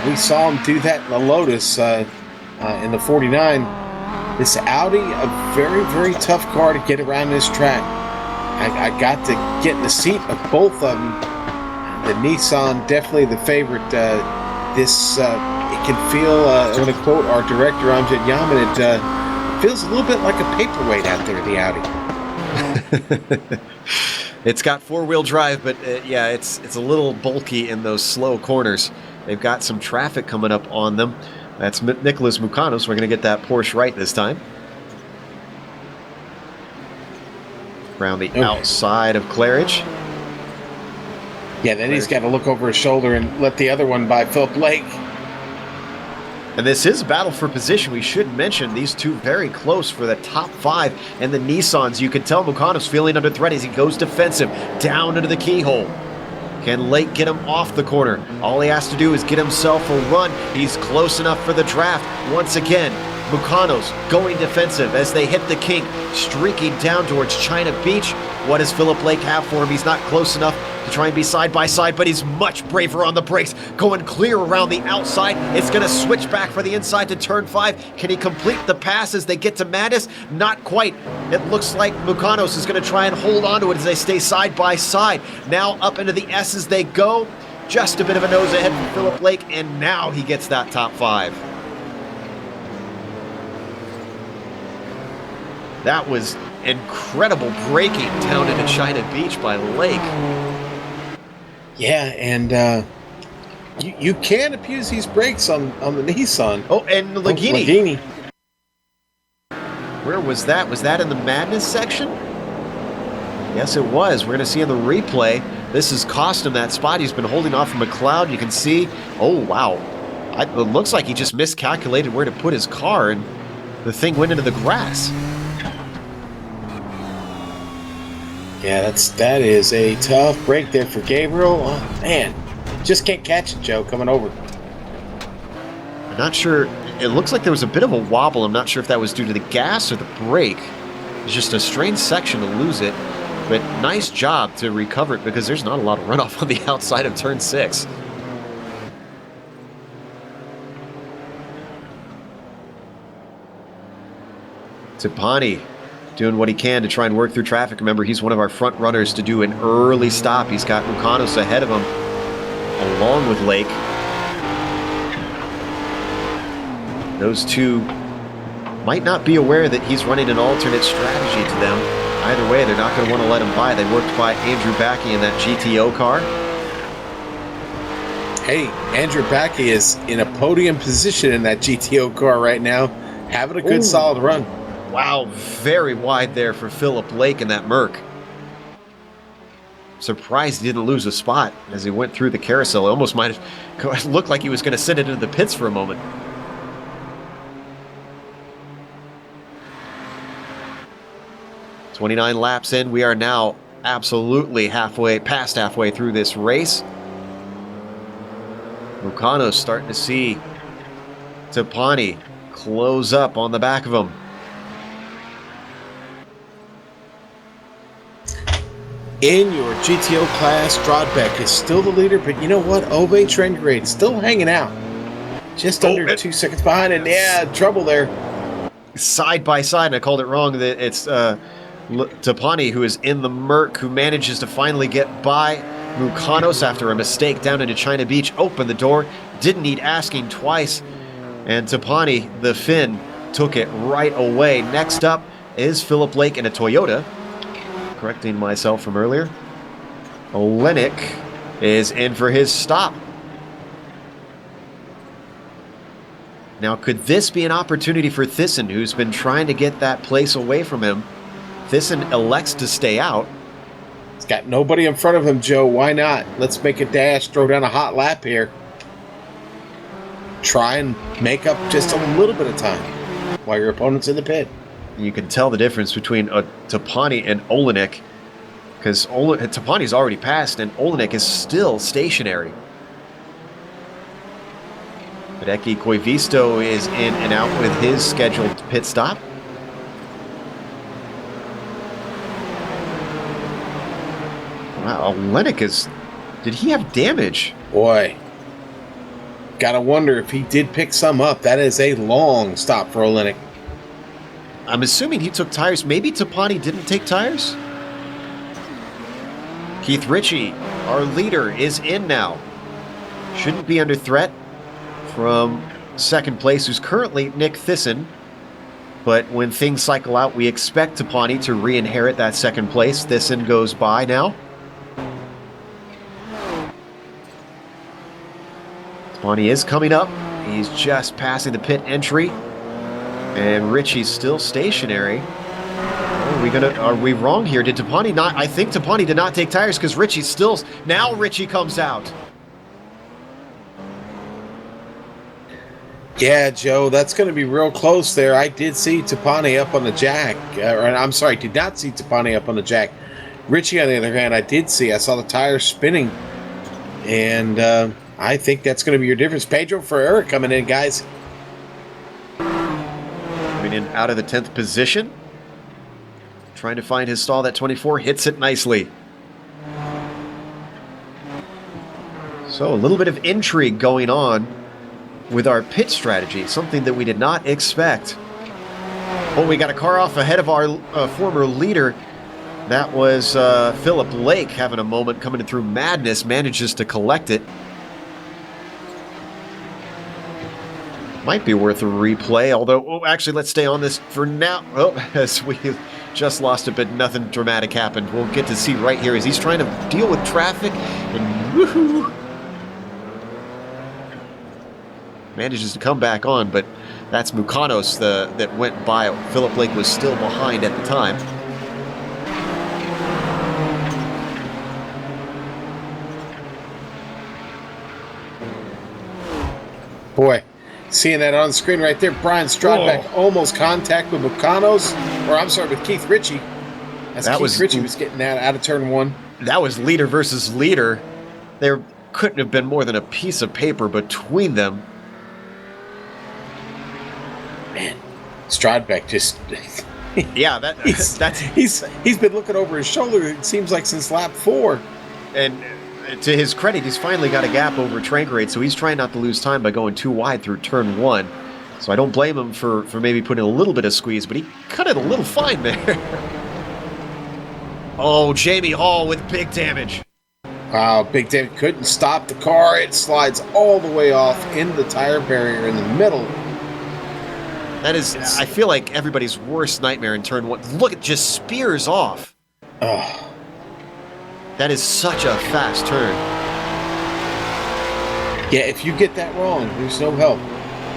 Speaker 5: We saw him do that in the Lotus in the 49. This Audi, a very, very tough car to get around this track. I got to get in the seat of both of them. the Nissan definitely the favorite. It can feel, I'm going to quote our director Amjad Yaman, it feels a little bit like a paperweight out there, the Audi.
Speaker 4: It's got four-wheel drive, but yeah, it's a little bulky in those slow corners. They've got some traffic coming up on them. That's Nicholas Mukanos. We're going to get that Porsche right this time. Around the outside of Claridge.
Speaker 5: Yeah, then he's got to look over his shoulder and let the other one by Philip Lake.
Speaker 4: And this is a battle for position. We should mention these two very close for the top 5. And the Nissans, you can tell Mukanos feeling under threat as he goes defensive down into the keyhole. Can Lake get him off the corner? All he has to do is get himself a run. He's close enough for the draft. Once again, Mukanos going defensive as they hit the kink, streaking down towards China Beach. What does Philip Lake have for him? He's not close enough to try and be side by side, but he's much braver on the brakes, going clear around the outside. It's going to switch back for the inside to turn 5. Can he complete the pass as they get to Mattis? Not quite. It looks like Mukanos is going to try and hold on to it as they stay side by side. Now up into the S's they go. Just a bit of a nose ahead for Philip Lake, and now he gets that top 5. That was incredible braking down into China Beach by Lake.
Speaker 5: Yeah, and you can abuse these brakes on the Nissan.
Speaker 4: Oh, and Laghini. Where was that? Was that in the Madness section? Yes, it was. We're going to see in the replay. This has cost him that spot. He's been holding off from McLeod. You can see. Oh, wow. It looks like he just miscalculated where to put his car, and the thing went into the grass.
Speaker 5: Yeah, that is a tough break there for Gabriel. Oh, man, just can't catch it, Joe, coming over.
Speaker 4: I'm not sure. It looks like there was a bit of a wobble. I'm not sure if that was due to the gas or the brake. It's just a strange section to lose it. But nice job to recover it because there's not a lot of runoff on the outside of turn 6. Tipani doing what he can to try and work through traffic. Remember, he's one of our front runners to do an early stop. He's got Mukanos ahead of him, along with Lake. Those two might not be aware that he's running an alternate strategy to them. Either way, they're not going to want to let him by. They worked by Andrew Backey in that GTO car.
Speaker 5: Hey, Andrew Backey is in a podium position in that GTO car right now, having a good solid run.
Speaker 4: Wow, very wide there for Philip Lake in that Merc. Surprised he didn't lose a spot as he went through the carousel. It almost might have looked like he was going to send it into the pits for a moment. "29 laps in, we are now absolutely past halfway through this race. Mukanos starting to see Tipani close up on the back of him.
Speaker 5: In your GTO class, Strodbeck is still the leader, but you know what? Ove Trengrade still hanging out. Just under 2 seconds behind, and yeah, trouble there.
Speaker 4: Side by side, and I called it wrong. That it's Tipani who is in the Merc, who manages to finally get by Mukanos after a mistake down into China Beach. Opened the door, didn't need asking twice, and Tipani, the Finn, took it right away. Next up is Philip Lake in a Toyota. Correcting myself from earlier. Olenek is in for his stop. Now, could this be an opportunity for Thyssen, who's been trying to get that place away from him? Thyssen elects to stay out.
Speaker 5: He's got nobody in front of him, Joe. Why not? Let's make a dash, throw down a hot lap here. Try and make up just a little bit of time while your opponent's in the pit.
Speaker 4: You can tell the difference between Tipani and Olenek, because Tipani's already passed and Olenek is still stationary. Hideki Koivisto is in and out with his scheduled pit stop. Wow, Olenek is... Did he have damage?
Speaker 5: Boy. Gotta wonder if he did pick some up. That is a long stop for Olenek.
Speaker 4: I'm assuming he took tires. Maybe Tipani didn't take tires? Keith Ritchie, our leader, is in now. Shouldn't be under threat from second place, who's currently Nick Thyssen. But when things cycle out, we expect Tapani to re-inherit that second place. Thyssen goes by now. Tapani is coming up. He's just passing the pit entry. And Ritchie's still stationary. Are we wrong here? Did Tapani not? I think Tapani did not take tires because Ritchie's still. Now Ritchie comes out.
Speaker 5: Yeah, Joe, that's going to be real close there. I did see Tapani up on the jack. I'm sorry, did not see Tapani up on the jack. Ritchie, on the other hand, I saw the tires spinning. And I think that's going to be your difference. Pedro Ferreira coming in, guys.
Speaker 4: Coming in out of the 10th position. Trying to find his stall. That 24 hits it nicely. So a little bit of intrigue going on with our pit strategy, something that we did not expect. Oh, we got a car off ahead of our former leader. That was Philip Lake having a moment coming through madness, manages to collect it. Might be worth a replay, although, actually, let's stay on this for now. Oh, as we just lost it, but nothing dramatic happened. We'll get to see right here as he's trying to deal with traffic, and woohoo! Manages to come back on, but that's Mukanos that went by. Philip Lake was still behind at the time.
Speaker 5: Boy, seeing that on screen right there, Brian Strodbeck almost contact with Mukanos, or I'm sorry, with Keith Ritchie. Keith Ritchie was getting out of turn one.
Speaker 4: That was leader versus leader. There couldn't have been more than a piece of paper between them.
Speaker 5: Man, Strodbeck just
Speaker 4: yeah,
Speaker 5: he's been looking over his shoulder, it seems like, since lap 4.
Speaker 4: And to his credit, he's finally got a gap over Tranquerade, so he's trying not to lose time by going too wide through turn 1. So I don't blame him for maybe putting a little bit of squeeze, but he cut it a little fine there. Oh, Jamie Hall with big damage.
Speaker 5: Wow, Big Damage couldn't stop the car. It slides all the way off into the tire barrier in the middle.
Speaker 4: That is, I feel like everybody's worst nightmare in turn 1. Look, it just spears off.
Speaker 5: Oh.
Speaker 4: That is such a fast turn.
Speaker 5: Yeah, if you get that wrong, there's no help.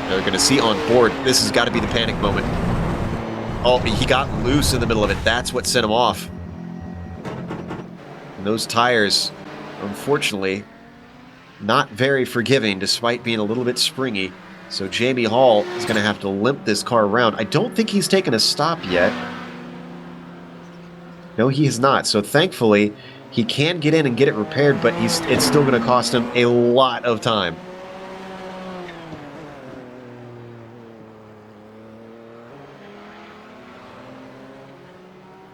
Speaker 4: They're going to see on board. This has got to be the panic moment. Oh, he got loose in the middle of it. That's what sent him off. And those tires, unfortunately, not very forgiving despite being a little bit springy. So Jamie Hall is going to have to limp this car around. I don't think he's taken a stop yet. No, he has not. So thankfully, he can get in and get it repaired, but it's still going to cost him a lot of time.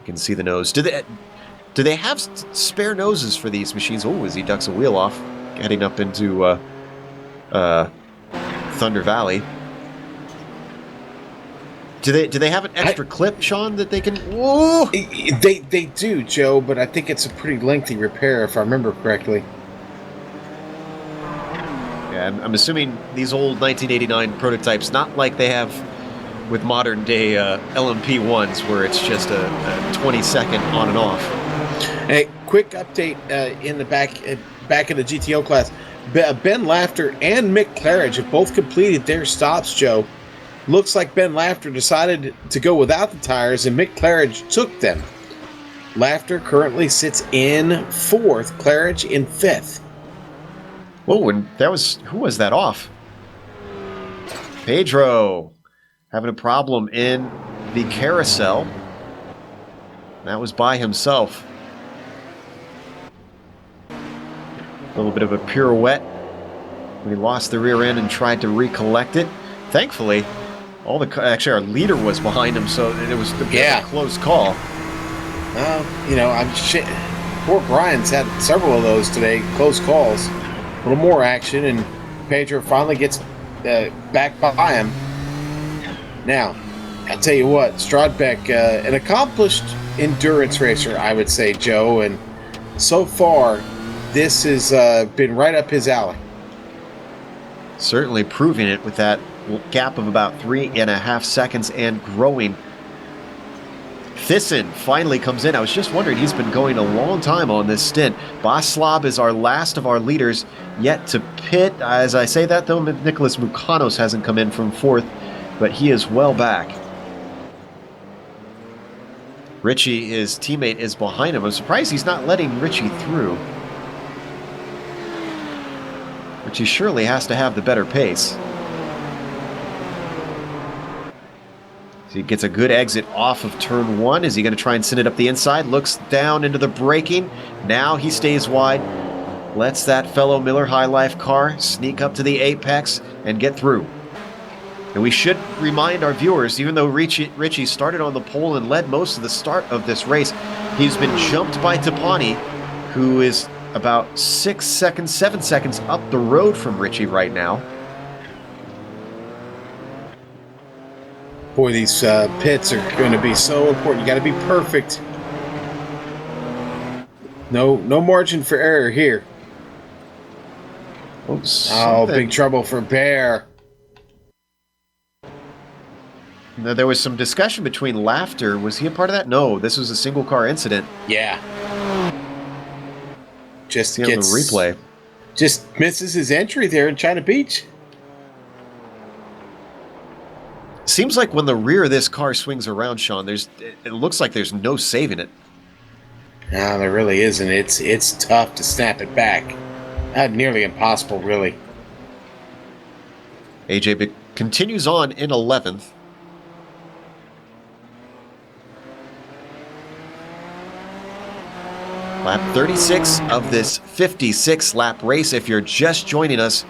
Speaker 4: You can see the nose. Do they have spare noses for these machines? Oh, as he ducks a wheel off, heading up into Thunder Valley. Do they have an extra clip, Sean, that they can? Whoa!
Speaker 5: They do, Joe, but I think it's a pretty lengthy repair, if I remember correctly.
Speaker 4: Yeah, I'm assuming these old 1989 prototypes, not like they have with modern day LMP ones, where it's just a 20-second on and off.
Speaker 5: Hey, quick update in the back in the GTO class. Ben Laughter and Mick Claridge have both completed their stops, Joe. Looks like Ben Laughter decided to go without the tires, and Mick Claridge took them. Laughter currently sits in 4th, Claridge in 5th.
Speaker 4: Oh, and who was that off? Pedro having a problem in the carousel. That was by himself. A little bit of a pirouette. We lost the rear end and tried to recollect it. Thankfully, actually our leader was behind him, so it was a close call.
Speaker 5: Poor Brian's had several of those today, close calls. A little more action, and Pedro finally gets back by him. Now, I'll tell you what, Strodbeck, an accomplished endurance racer, I would say, Joe, and so far, this has been right up his alley.
Speaker 4: Certainly proving it with that gap of about 3.5 seconds and growing. Thyssen finally comes in. I was just wondering, he's been going a long time on this stint. Boslav is our last of our leaders yet to pit. As I say that, though, Nicholas Mukanos hasn't come in from 4th, but he is well back. Richie, his teammate, is behind him. I'm surprised he's not letting Richie through. Richie surely has to have the better pace. So he gets a good exit off of turn 1. Is he going to try and send it up the inside? Looks down into the braking. Now he stays wide. Lets that fellow Miller High Life car sneak up to the apex and get through. And we should remind our viewers, even though Richie started on the pole and led most of the start of this race, he's been jumped by Tapani, who is about 7 seconds up the road from Richie right now.
Speaker 5: Boy, these pits are going to be so important. You got to be perfect. No margin for error here.
Speaker 4: Oops,
Speaker 5: oh, big trouble for Bear.
Speaker 4: Now, there was some discussion between Laughter. Was he a part of that? No, this was a single car incident.
Speaker 5: Yeah. Just
Speaker 4: see on the replay.
Speaker 5: Just misses his entry there in China Beach.
Speaker 4: Seems like when the rear of this car swings around, Sean, it looks like there's no saving it.
Speaker 5: No, there really isn't. It's tough to snap it back. Nearly impossible, really.
Speaker 4: AJ continues on in 11th. Lap 36 of this 56-lap race. If you're just joining us,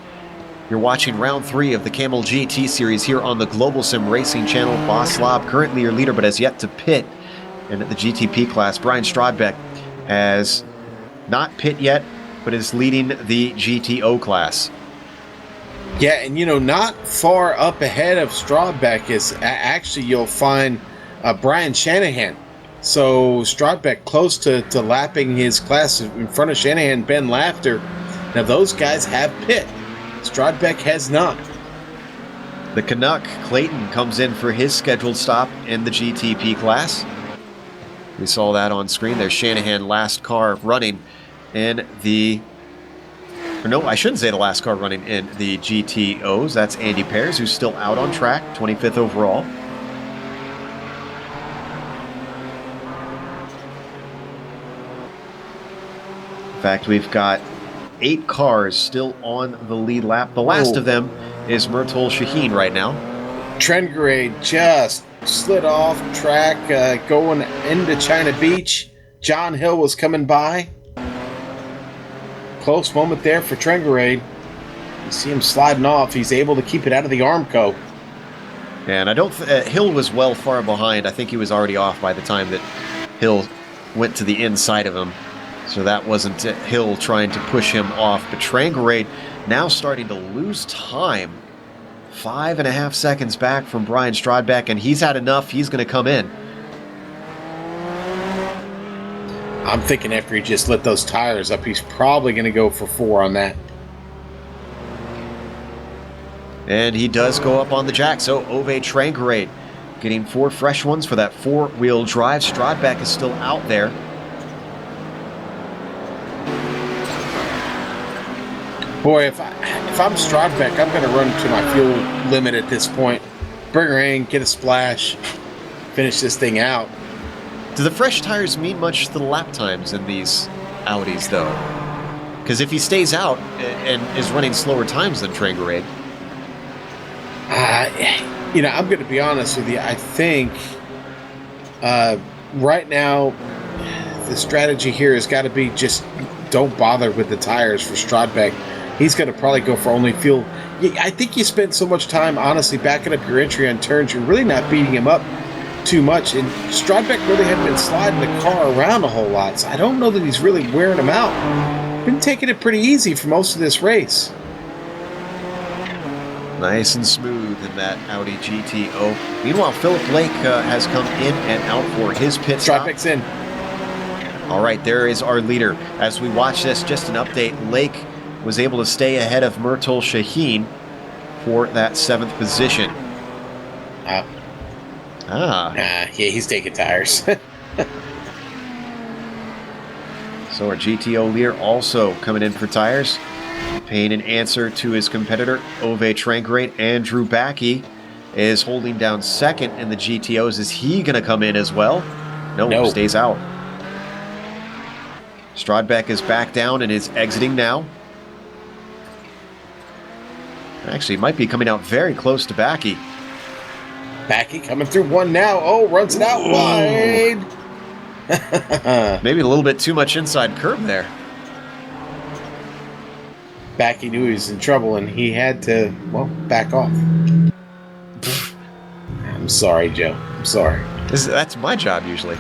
Speaker 4: you're watching round 3 of the Kamel GT series here on the Global Sim Racing channel. Boslav, currently your leader, but has yet to pit. And at the GTP class, Brian Strodbeck has not pit yet, but is leading the GTO class.
Speaker 5: Yeah, and not far up ahead of Strodbeck is actually you'll find Brian Shanahan. So Strodbeck close to lapping his class in front of Shanahan, Ben Laughter. Now those guys have pit. Strodbeck has not.
Speaker 4: The Canuck, Clayton, comes in for his scheduled stop in the GTP class. We saw that on screen. There's Shanahan, last car running in the... Or no, I shouldn't say the last car running in the GTOs. That's Andy Pears, who's still out on track, 25th overall. In fact, we've got 8 cars still on the lead lap. The last of them is Murtol Shaheen right now.
Speaker 5: Trengrade just slid off track going into China Beach. John Hill was coming by. Close moment there for Trengrade. You see him sliding off. He's able to keep it out of the Armco.
Speaker 4: And I don't... Hill was well far behind. I think he was already off by the time that Hill went to the inside of him. So that wasn't Hill trying to push him off. But Trengrade now starting to lose time. 5.5 seconds back from Brian Strodbeck, and he's had enough. He's going to come in.
Speaker 5: I'm thinking after he just lit those tires up, he's probably going to go for 4 on that.
Speaker 4: And he does go up on the jack. So Ove Trengrade getting 4 fresh ones for that 4-wheel drive. Strodbeck is still out there.
Speaker 5: Boy, if I'm Strodbeck, I'm going to run to my fuel limit at this point. Bring her in, get a splash, finish this thing out.
Speaker 4: Do the fresh tires mean much to the lap times in these Audis, though? Because if he stays out and is running slower times than Trengrade...
Speaker 5: I'm going to be honest with you. I think right now the strategy here has got to be just don't bother with the tires for Strodbeck. He's going to probably go for only fuel. I think you spent so much time, honestly, backing up your entry on turns. You're really not beating him up too much. And Strodbeck really hadn't been sliding the car around a whole lot. So I don't know that he's really wearing him out. Been taking it pretty easy for most of this race.
Speaker 4: Nice and smooth in that Audi GTO. Meanwhile, Philip Lake has come in and out for his pit stop.
Speaker 5: Strodbeck's in.
Speaker 4: All right, there is our leader. As we watch this, just an update. Lake was able to stay ahead of Myrtle Shaheen for that 7th position.
Speaker 5: Yeah, he's taking tires.
Speaker 4: So our GTO leader also coming in for tires. Paying an answer to his competitor, Ove Trankrate. Andrew Backey is holding down 2nd in the GTOs. Is he going to come in as well? No, stays out. Strodbeck is back down and is exiting now. Actually, might be coming out very close to Backey.
Speaker 5: Backey coming through one now. Oh, runs it out wide.
Speaker 4: Maybe a little bit too much inside curb there.
Speaker 5: Backey knew he was in trouble and he had to, well, back off. I'm sorry, Joe. I'm sorry.
Speaker 4: That's my job usually.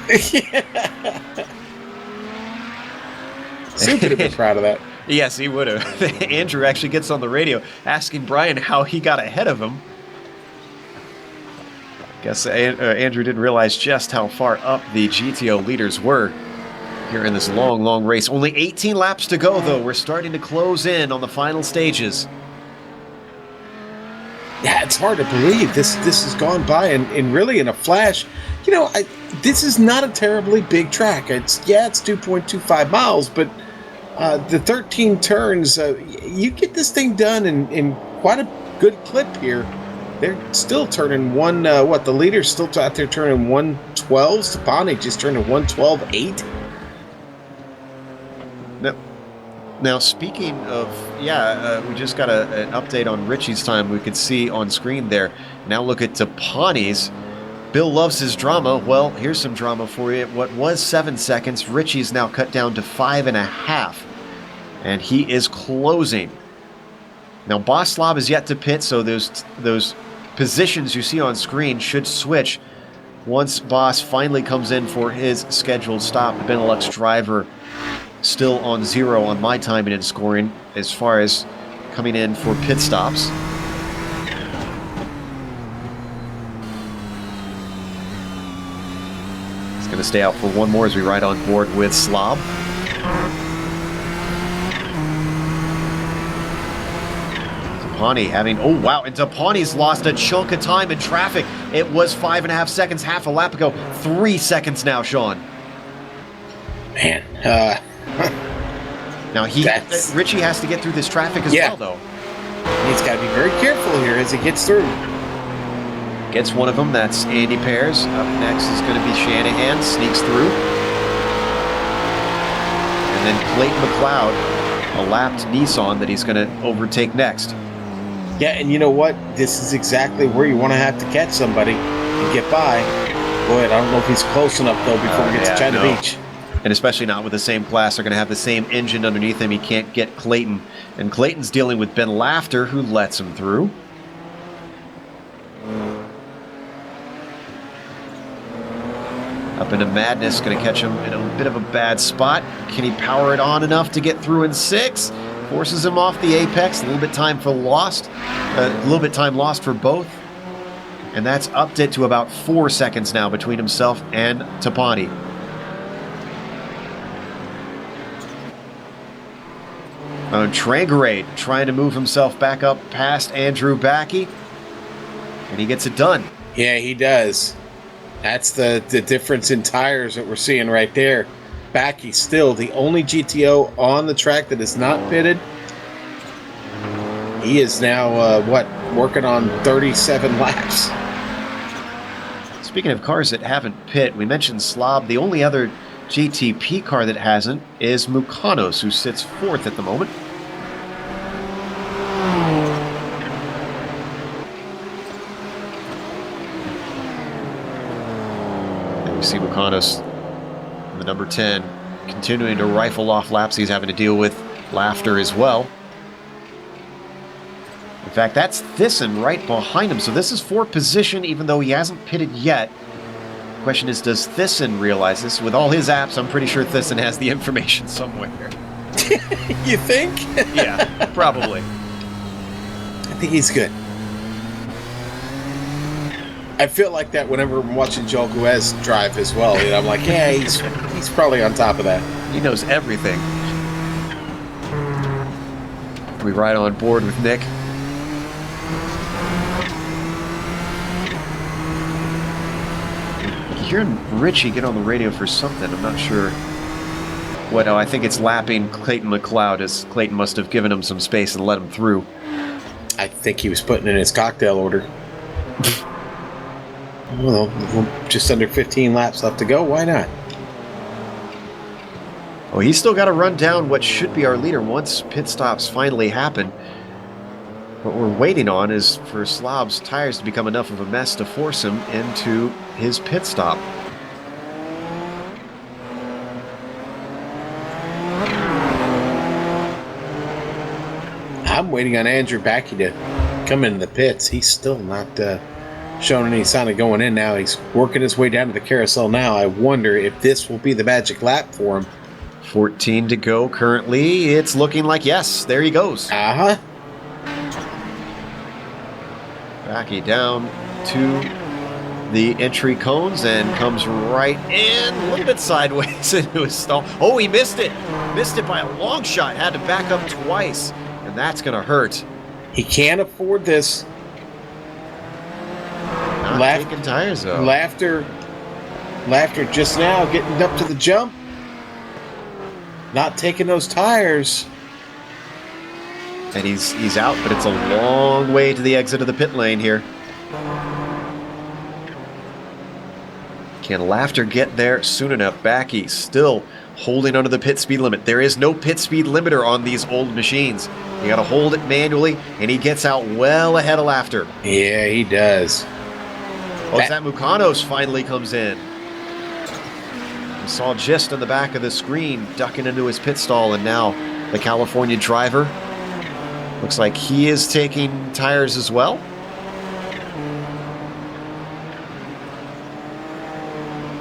Speaker 5: Sue could have been proud of that.
Speaker 4: Yes, he would have. Andrew actually gets on the radio asking Brian how he got ahead of him. Guess Andrew didn't realize just how far up the GTO leaders were here in this long, long race. Only 18 laps to go, though. We're starting to close in on the final stages.
Speaker 5: Yeah, it's hard to believe this has gone by and really in a flash. You know, this is not a terribly big track. It's 2.25 miles, but the 13 turns, you get this thing done in quite a good clip here. They're still turning the leader's still out there turning 112s. Tapani just turning 112.8.
Speaker 4: Now, speaking of, we just got an update on Richie's time we could see on screen there. Now look at Tapani's. Bill loves his drama. Well, here's some drama for you. What was 7 seconds, Richie's now cut down to 5.5. And he is closing. Now, Boss Slob is yet to pit, so those positions you see on screen should switch once Boss finally comes in for his scheduled stop. The Benelux driver still on 0 on my timing and scoring as far as coming in for pit stops. He's going to stay out for one more as we ride on board with Slob. Tapani having, oh wow, and Tapani's lost a chunk of time in traffic. It was 5.5 seconds half a lap ago. 3 seconds now, Sean.
Speaker 5: Man,
Speaker 4: now Richie has to get through this traffic as well, though.
Speaker 5: He's got to be very careful here as he gets through.
Speaker 4: Gets one of them. That's Andy Pears. Up next is going to be Shanahan. Sneaks through. And then Clayton McLeod, a lapped Nissan that he's going to overtake next.
Speaker 5: Yeah, and you know what? This is exactly where you want to have to catch somebody and get by. Boy, I don't know if he's close enough, though, before we get to China Beach. And
Speaker 4: especially not with the same class. They're going to have the same engine underneath him. He can't get Clayton. And Clayton's dealing with Ben Laughter, who lets him through. Up into Madness, going to catch him in a bit of a bad spot. Can he power it on enough to get through in 6? Forces him off the apex. A little bit time lost for both. And that's upped it to about 4 seconds now between himself and Tapani. Trangerade trying to move himself back up past Andrew Backey. And he gets it done.
Speaker 5: Yeah, he does. That's the difference in tires that we're seeing right there. Backey's still the only GTO on the track that is not pitted. He is now, working on 37 laps.
Speaker 4: Speaking of cars that haven't pit, we mentioned Slob. The only other GTP car that hasn't is Mukanos, who sits 4th at the moment. And we see Mukanos, the number 10, continuing to rifle off laps. He's having to deal with Laughter as well. In fact, that's Thyssen right behind him. So this is 4th position, even though he hasn't pitted yet. Question is, does Thyssen realize this? With all his apps, I'm pretty sure Thyssen has the information somewhere.
Speaker 5: You think?
Speaker 4: Yeah, probably.
Speaker 5: I think he's good. I feel like that whenever I'm watching Joel Guez drive as well. You know, I'm like, yeah, he's probably on top of that.
Speaker 4: He knows everything. We ride on board with Nick. Hearing Richie get on the radio for something, I'm not sure what. Oh, I think it's lapping Clayton McLeod, as Clayton must have given him some space and let him through.
Speaker 5: I think he was putting in his cocktail order. Well, just under 15 laps left to go. Why not?
Speaker 4: Oh, he's still got to run down what should be our leader once pit stops finally happen. What we're waiting on is for Slob's tires to become enough of a mess to force him into his pit stop.
Speaker 5: I'm waiting on Andrew Backey to come into the pits. He's still not showing any sign of going in now. He's working his way down to the carousel now. I wonder if this will be the magic lap for him.
Speaker 4: 14 to go currently. It's looking like yes. There he goes.
Speaker 5: Uh-huh.
Speaker 4: Backey down to the entry cones and comes right in, a little bit sideways into his stall. Oh, he missed it. Missed it by a long shot. Had to back up twice, and that's going to hurt.
Speaker 5: He can't afford this.
Speaker 4: Not taking tires, though.
Speaker 5: Laughter just now getting up to the jump. Not taking those tires.
Speaker 4: And he's out, but it's a long way to the exit of the pit lane here. Can Laughter get there soon enough? Backey still holding under the pit speed limit. There is no pit speed limiter on these old machines. You got to hold it manually, and he gets out well ahead of Laughter.
Speaker 5: Yeah, he does.
Speaker 4: Oh, that Mucanos finally comes in. We saw just on the back of the screen ducking into his pit stall, and now the California driver looks like he is taking tires as well.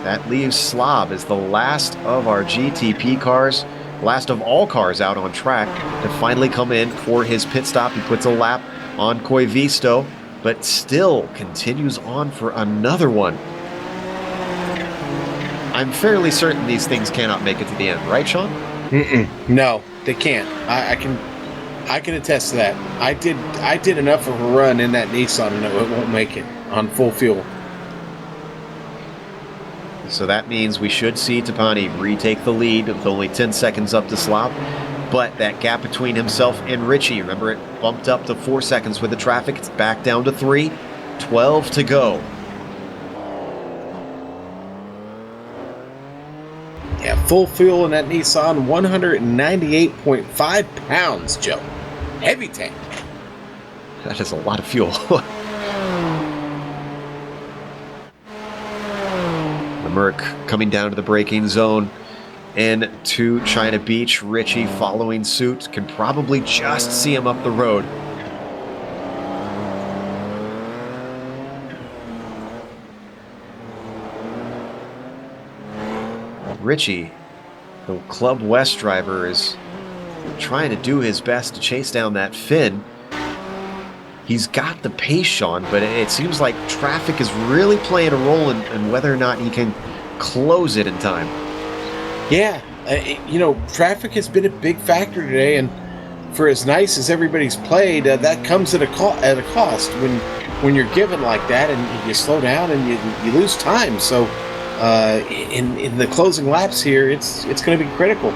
Speaker 4: That leaves Slob as the last of our GTP cars, last of all cars out on track to finally come in for his pit stop. He puts a lap on Koivisto, but still continues on for another one. I'm fairly certain these things cannot make it to the end, right, Sean?
Speaker 5: No, they can't. I can attest to that. I did enough of a run in that Nissan and it won't make it on full fuel.
Speaker 4: So that means we should see Tapani retake the lead with only 10 seconds up to Slob. But that gap between himself and Richie, remember it bumped up to 4 seconds with the traffic. It's back down to 3. 12 to go.
Speaker 5: Yeah, full fuel in that Nissan, 198.5 pounds, Joe. Heavy tank.
Speaker 4: That is a lot of fuel. The Merc coming down to the braking zone and to China Beach. Richie following suit. Can probably just see him up the road. Richie, the Club West driver, is trying to do his best to chase down that Finn. He's got the pace, Sean, but it seems like traffic is really playing a role in whether or not he can close it in time.
Speaker 5: Yeah, traffic has been a big factor today, and for as nice as everybody's played, that comes at a cost when you're given like that and you slow down and you lose time. So in the closing laps here, it's going to be critical.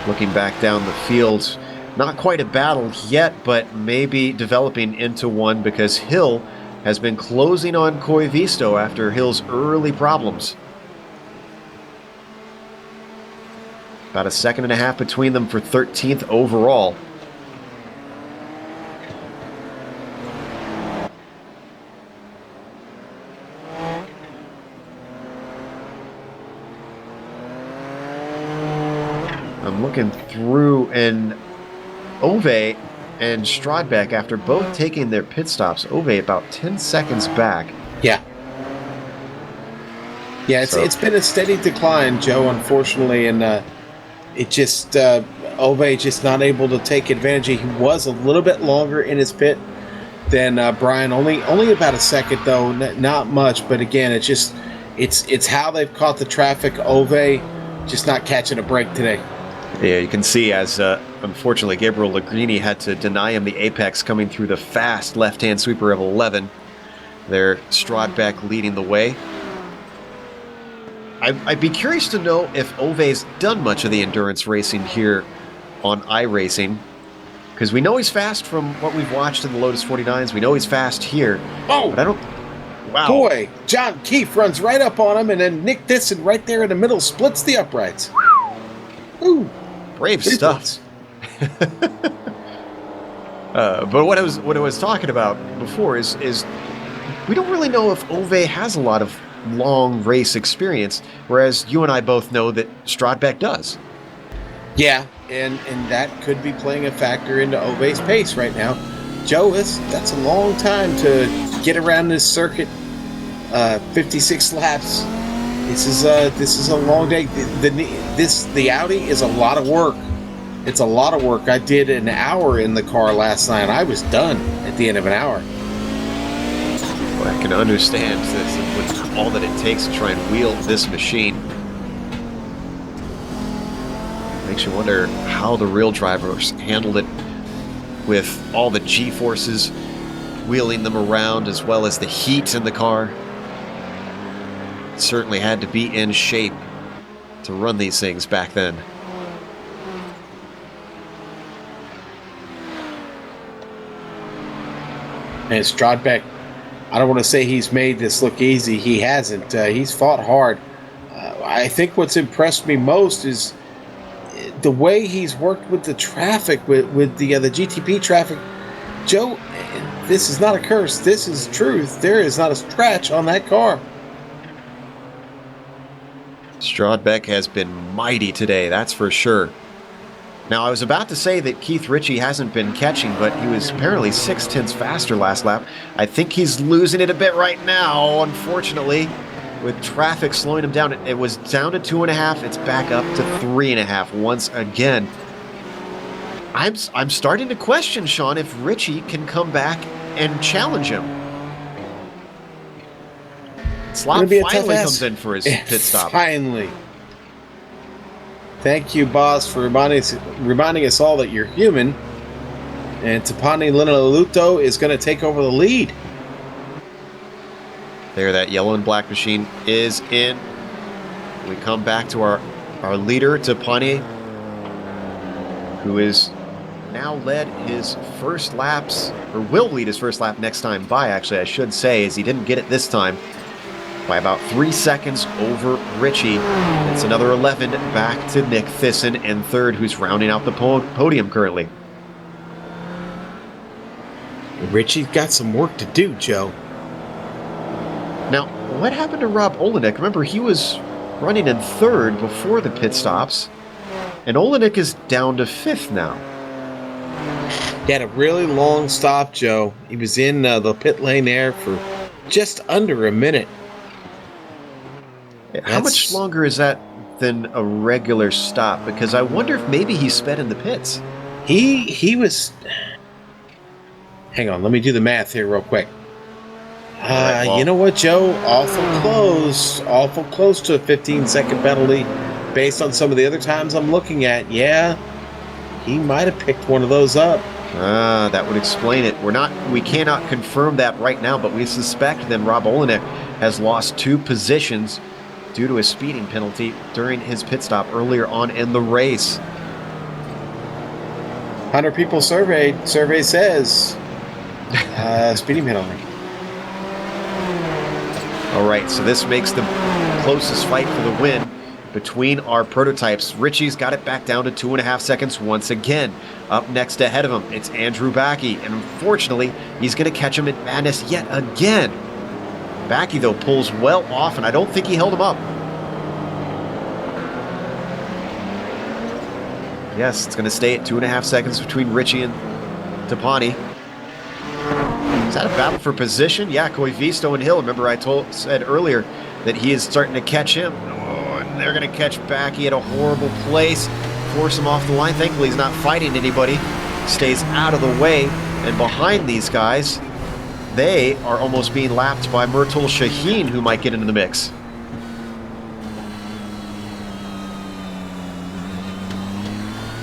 Speaker 4: Looking back down the field, not quite a battle yet, but maybe developing into one because Hill has been closing on Koivisto after Hill's early problems. About a second and a half between them for 13th overall. I'm looking through, and Ove and Stradbeck, after both taking their pit stops, Ove about 10 seconds back.
Speaker 5: Yeah, it's been a steady decline, Joe, unfortunately, and it just Ove just not able to take advantage. He was a little bit longer in his pit than Brian. Only about a second though, not much. But again, it's how they've caught the traffic. Ove just not catching a break today.
Speaker 4: Yeah, you can see as unfortunately Gabriel Lagrini had to deny him the apex coming through the fast left-hand sweeper of 11. There, Strodbeck leading the way. I'd be curious to know if Ove's done much of the endurance racing here on iRacing, because we know he's fast from what we've watched in the Lotus 49s. We know he's fast here.
Speaker 5: Oh,
Speaker 4: but I don't. Wow.
Speaker 5: Boy, John Keefe runs right up on him, and then Nick Thisson right there in the middle splits the uprights. Ooh,
Speaker 4: brave stuff. But what I was talking about before is we don't really know if Ove has a lot of long race experience, whereas you and I both know that Strodbeck does.
Speaker 5: Yeah, and that could be playing a factor into Ove's pace right now. Joe, that's a long time to get around this circuit. 56 laps. This is a long day. The Audi is a lot of work. It's a lot of work. I did an hour in the car last night. I was done at the end of an hour.
Speaker 4: Well, I can understand with all that it takes to try and wheel this machine. Makes you wonder how the real drivers handled it with all the G-forces wheeling them around, as well as the heat in the car. It certainly had to be in shape to run these things back then.
Speaker 5: And Strodbeck, I don't want to say he's made this look easy. He hasn't. He's fought hard. I think what's impressed me most is the way he's worked with the traffic, with the GTP traffic. Joe, this is not a curse. This is truth. There is not a scratch on that car.
Speaker 4: Strodbeck has been mighty today, that's for sure. Now, I was about to say that Keith Ritchie hasn't been catching, but he was apparently 6/10 faster last lap. I think he's losing it a bit right now, unfortunately, with traffic slowing him down. It was down to 2.5. It's back up to 3.5 once again. I'm starting to question, Sean, if Ritchie can come back and challenge him. Slop finally comes in for his pit stop.
Speaker 5: Finally. Thank you, boss, for reminding us all that you're human. And Tapani Linnaluto is going to take over the lead.
Speaker 4: There, that yellow and black machine is in. We come back to our leader, Tapani, who is now led his first laps, or will lead his first lap next time by, actually, I should say, as he didn't get it this time, by about 3 seconds over Ritchie. It's another 11 back to Nick Thisson in third, who's rounding out the podium currently.
Speaker 5: Ritchie's got some work to do, Joe.
Speaker 4: Now, what happened to Rob Olenek? Remember, he was running in third before the pit stops, and Olenek is down to fifth now.
Speaker 5: He had a really long stop, Joe. He was in the pit lane there for just under a minute.
Speaker 4: How much longer is that than a regular stop? Because I wonder if maybe he sped in the pits.
Speaker 5: He was... Hang on, let me do the math here real quick.
Speaker 4: Right, well,
Speaker 5: you know what, Joe? Awful close to a 15-second penalty based on some of the other times I'm looking at. Yeah, he might have picked one of those up.
Speaker 4: That would explain it. We cannot confirm that right now, but we suspect then Rob Olenek has lost 2 positions due to a speeding penalty during his pit stop earlier on in the race.
Speaker 5: 100 people surveyed. Survey says speeding penalty.
Speaker 4: All right, so this makes the closest fight for the win between our prototypes. Ritchie's got it back down to 2.5 seconds once again. Up next ahead of him, it's Andrew Backey, and unfortunately, he's going to catch him at madness yet again. Backey, though, pulls well off, and I don't think he held him up. Yes, it's going to stay at 2.5 seconds between Ritchie and Tapani. Is that a battle for position? Yeah, Koivisto and Hill. Remember I said earlier that he is starting to catch him. Oh, and they're going to catch Backey at a horrible place. Force him off the line. Thankfully, he's not fighting anybody. Stays out of the way. And behind these guys, they are almost being lapped by Myrtle Shaheen, who might get into the mix.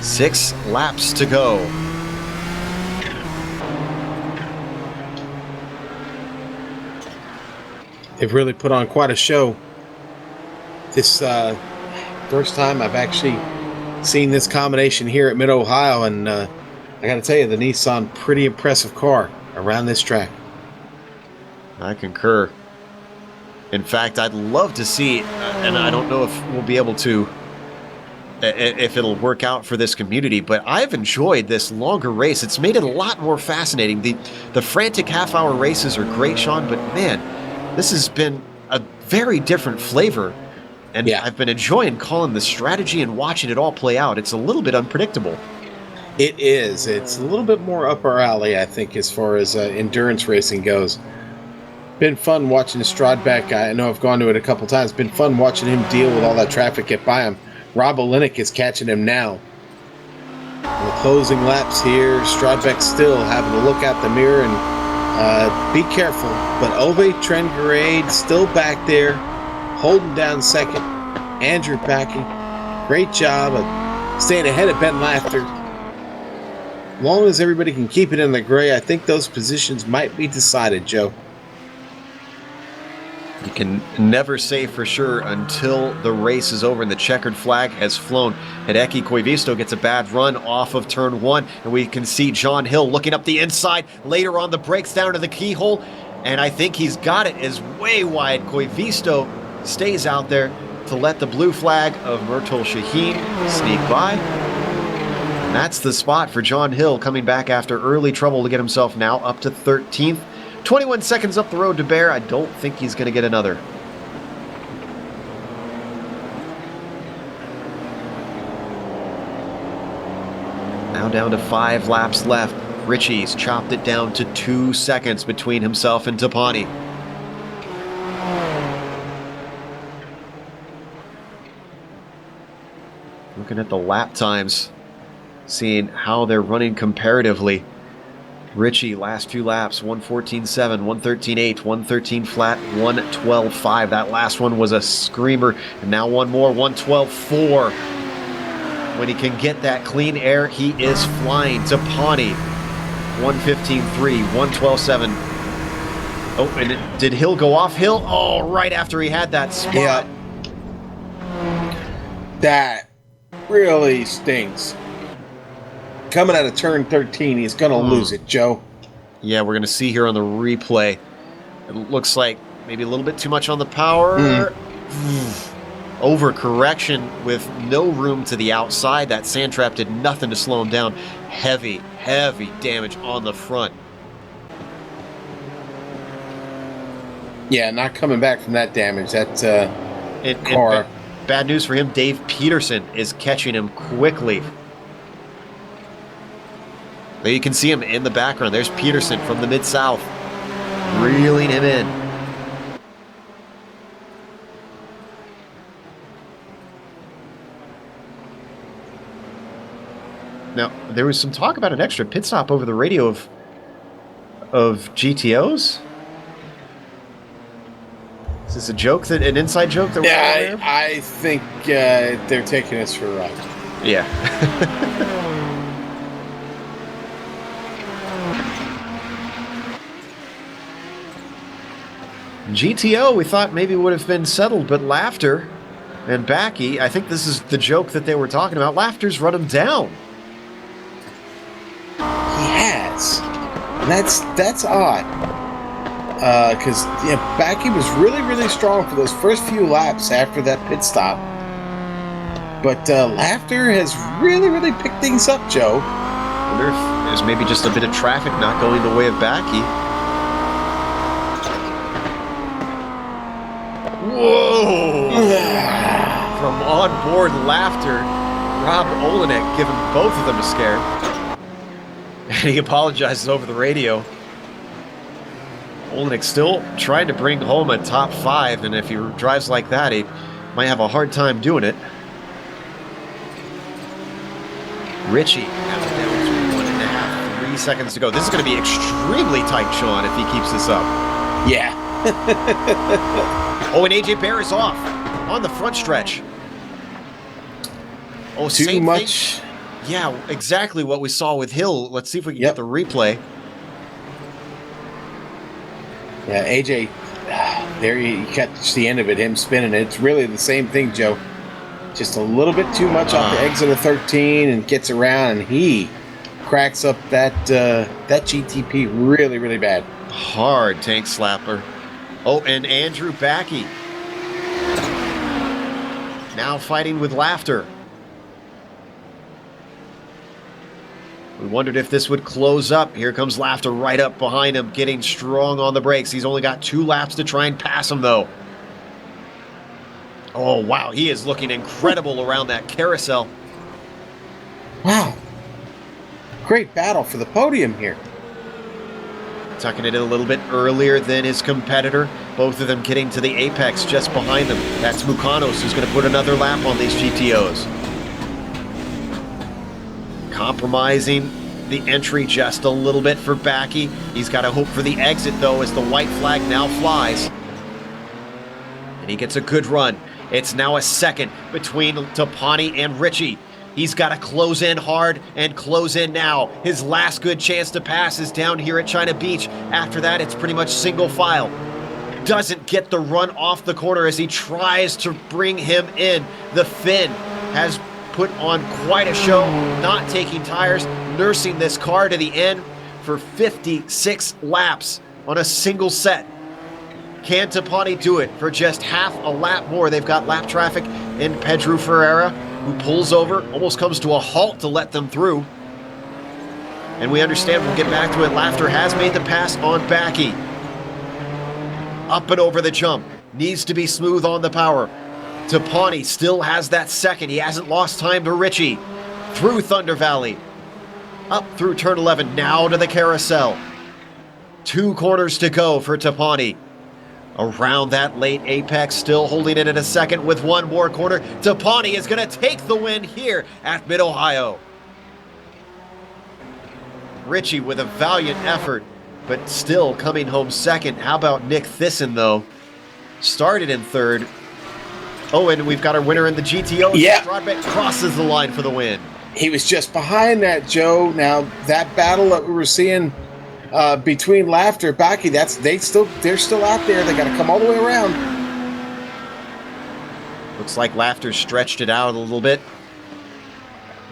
Speaker 4: Six laps to go.
Speaker 5: They've really put on quite a show. This first time I've actually seen this combination here at Mid-Ohio, and I got to tell you, the Nissan, pretty impressive car around this track.
Speaker 4: I concur. In fact, I'd love to see, and I don't know if we'll be able to, if it'll work out for this community, but I've enjoyed this longer race. It's made it a lot more fascinating. The frantic half-hour races are great, Sean, but man, this has been a very different flavor, and yeah, I've been enjoying calling the strategy and watching it all play out. It's a little bit unpredictable.
Speaker 5: It is. It's a little bit more up our alley, I think, as far as endurance racing goes. Been fun watching the Stradback. I know I've gone to it a couple times. Been fun watching him deal with all that traffic get by him. Rob Olenek is catching him now. In the closing laps here, Stradback still having to look out the mirror and be careful. But Ove Trengarade still back there, holding down second. Andrew Packy, great job of staying ahead of Ben Laughter. As long as everybody can keep it in the gray, I think those positions might be decided, Joe.
Speaker 4: You can never say for sure until the race is over and the checkered flag has flown. Hideki Koivisto gets a bad run off of turn one, and we can see John Hill looking up the inside. Later on, the brakes down to the keyhole, and I think he's got it. Is way wide. Koivisto stays out there to let the blue flag of Myrtle Shaheen sneak by. And that's the spot for John Hill, coming back after early trouble to get himself now up to 13th. 21 seconds up the road to Bear. I don't think he's going to get another. Now down to 5 laps left. Ritchie's chopped it down to 2 seconds between himself and Tapani. Looking at the lap times, seeing how they're running comparatively. Ritchie, last few laps, 1:14.7, 1:13.8, 1:13 flat, 1:12.5. That last one was a screamer. And now one more, 1:12.4. When he can get that clean air, he is flying. Tapani, 1:15.3, 1:12.7. Oh, and did Hill go off? Hill, oh, right after he had that spot.
Speaker 5: Yeah. That really stinks. Coming out of turn 13, he's going to lose it, Joe.
Speaker 4: Yeah, we're going to see here on the replay. It looks like maybe a little bit too much on the power. Overcorrection with no room to the outside. That sand trap did nothing to slow him down. Heavy, heavy damage on the front.
Speaker 5: Yeah, not coming back from that damage. That car.
Speaker 4: Bad news for him. Dave Peterson is catching him quickly. There you can see him in the background. There's Peterson from the Mid-South, reeling him in. Now, there was some talk about an extra pit stop over the radio of GTOs. Is this a joke, an inside joke that we're
Speaker 5: there? I think they're taking us for a ride.
Speaker 4: Yeah. GTO, we thought maybe would have been settled, but Laughter and Backy, I think this is the joke that they were talking about. Laughter's run him down.
Speaker 5: He has. And that's odd. Because Backy was really, really strong for those first few laps after that pit stop. But Laughter has really, really picked things up, Joe.
Speaker 4: I wonder if there's maybe just a bit of traffic not going the way of Backy. Whoa! From on-board Laughter, Rob Olenek giving both of them a scare. And he apologizes over the radio. Olenek still trying to bring home a top 5, and if he drives like that, he might have a hard time doing it. Ritchie now down to 1.5, 3 90 seconds to go. This is going to be extremely tight, Sean, if he keeps this up.
Speaker 5: Yeah.
Speaker 4: Oh, and AJ Bear is off on the front stretch. Oh,
Speaker 5: Too
Speaker 4: same
Speaker 5: much.
Speaker 4: thing. Yeah, exactly what we saw with Hill. Let's see if we can get the replay.
Speaker 5: Yeah, AJ, there you catch the end of it, him spinning it. It's really the same thing, Joe. Just a little bit too much off the exit of 13 and gets around, and he cracks up that GTP really, really bad.
Speaker 4: Hard tank slapper. Oh, and Andrew Backey now fighting with laughter. We wondered if this would close up. Here comes Laughter right up behind him, getting strong on the brakes. He's only got 2 laps to try and pass him, though. Oh, wow. He is looking incredible around that carousel.
Speaker 5: Wow. Great battle for the podium here.
Speaker 4: Tucking it in a little bit earlier than his competitor. Both of them getting to the apex just behind them. That's Mukanos, who's going to put another lap on these GTOs. Compromising the entry just a little bit for Backey. He's got to hope for the exit, though, as the white flag now flies. And he gets a good run. It's now a second between Tapani and Richie. He's got to close in hard and close in now. His last good chance to pass is down here at China Beach. After that, it's pretty much single file. Doesn't get the run off the corner as he tries to bring him in. The Finn has put on quite a show, not taking tires, nursing this car to the end for 56 laps on a single set. Can Tapani do it for just half a lap more? They've got lap traffic in Pedro Ferreira, who pulls over, almost comes to a halt to let them through. And we understand, we'll get back to it, Laughter has made the pass on Backey. Up and over the jump, needs to be smooth on the power. Tapani still has that second. He hasn't lost time to Richie. Through Thunder Valley. Up through turn 11. Now to the carousel. 2 corners to go for Tapani. Around that late apex. Still holding it at a second with 1 more corner. Tapani is going to take the win here at Mid-Ohio. Richie with a valiant effort, but still coming home second. How about Nick Thyssen, though? Started in third. Oh, and we've got our winner in the GTO.
Speaker 5: Yeah.
Speaker 4: Stradbeck crosses the line for the win.
Speaker 5: He was just behind that, Joe. Now, that battle that we were seeing between Laughter and Backey, they're still out there. They got to come all the way around.
Speaker 4: Looks like Laughter stretched it out a little bit.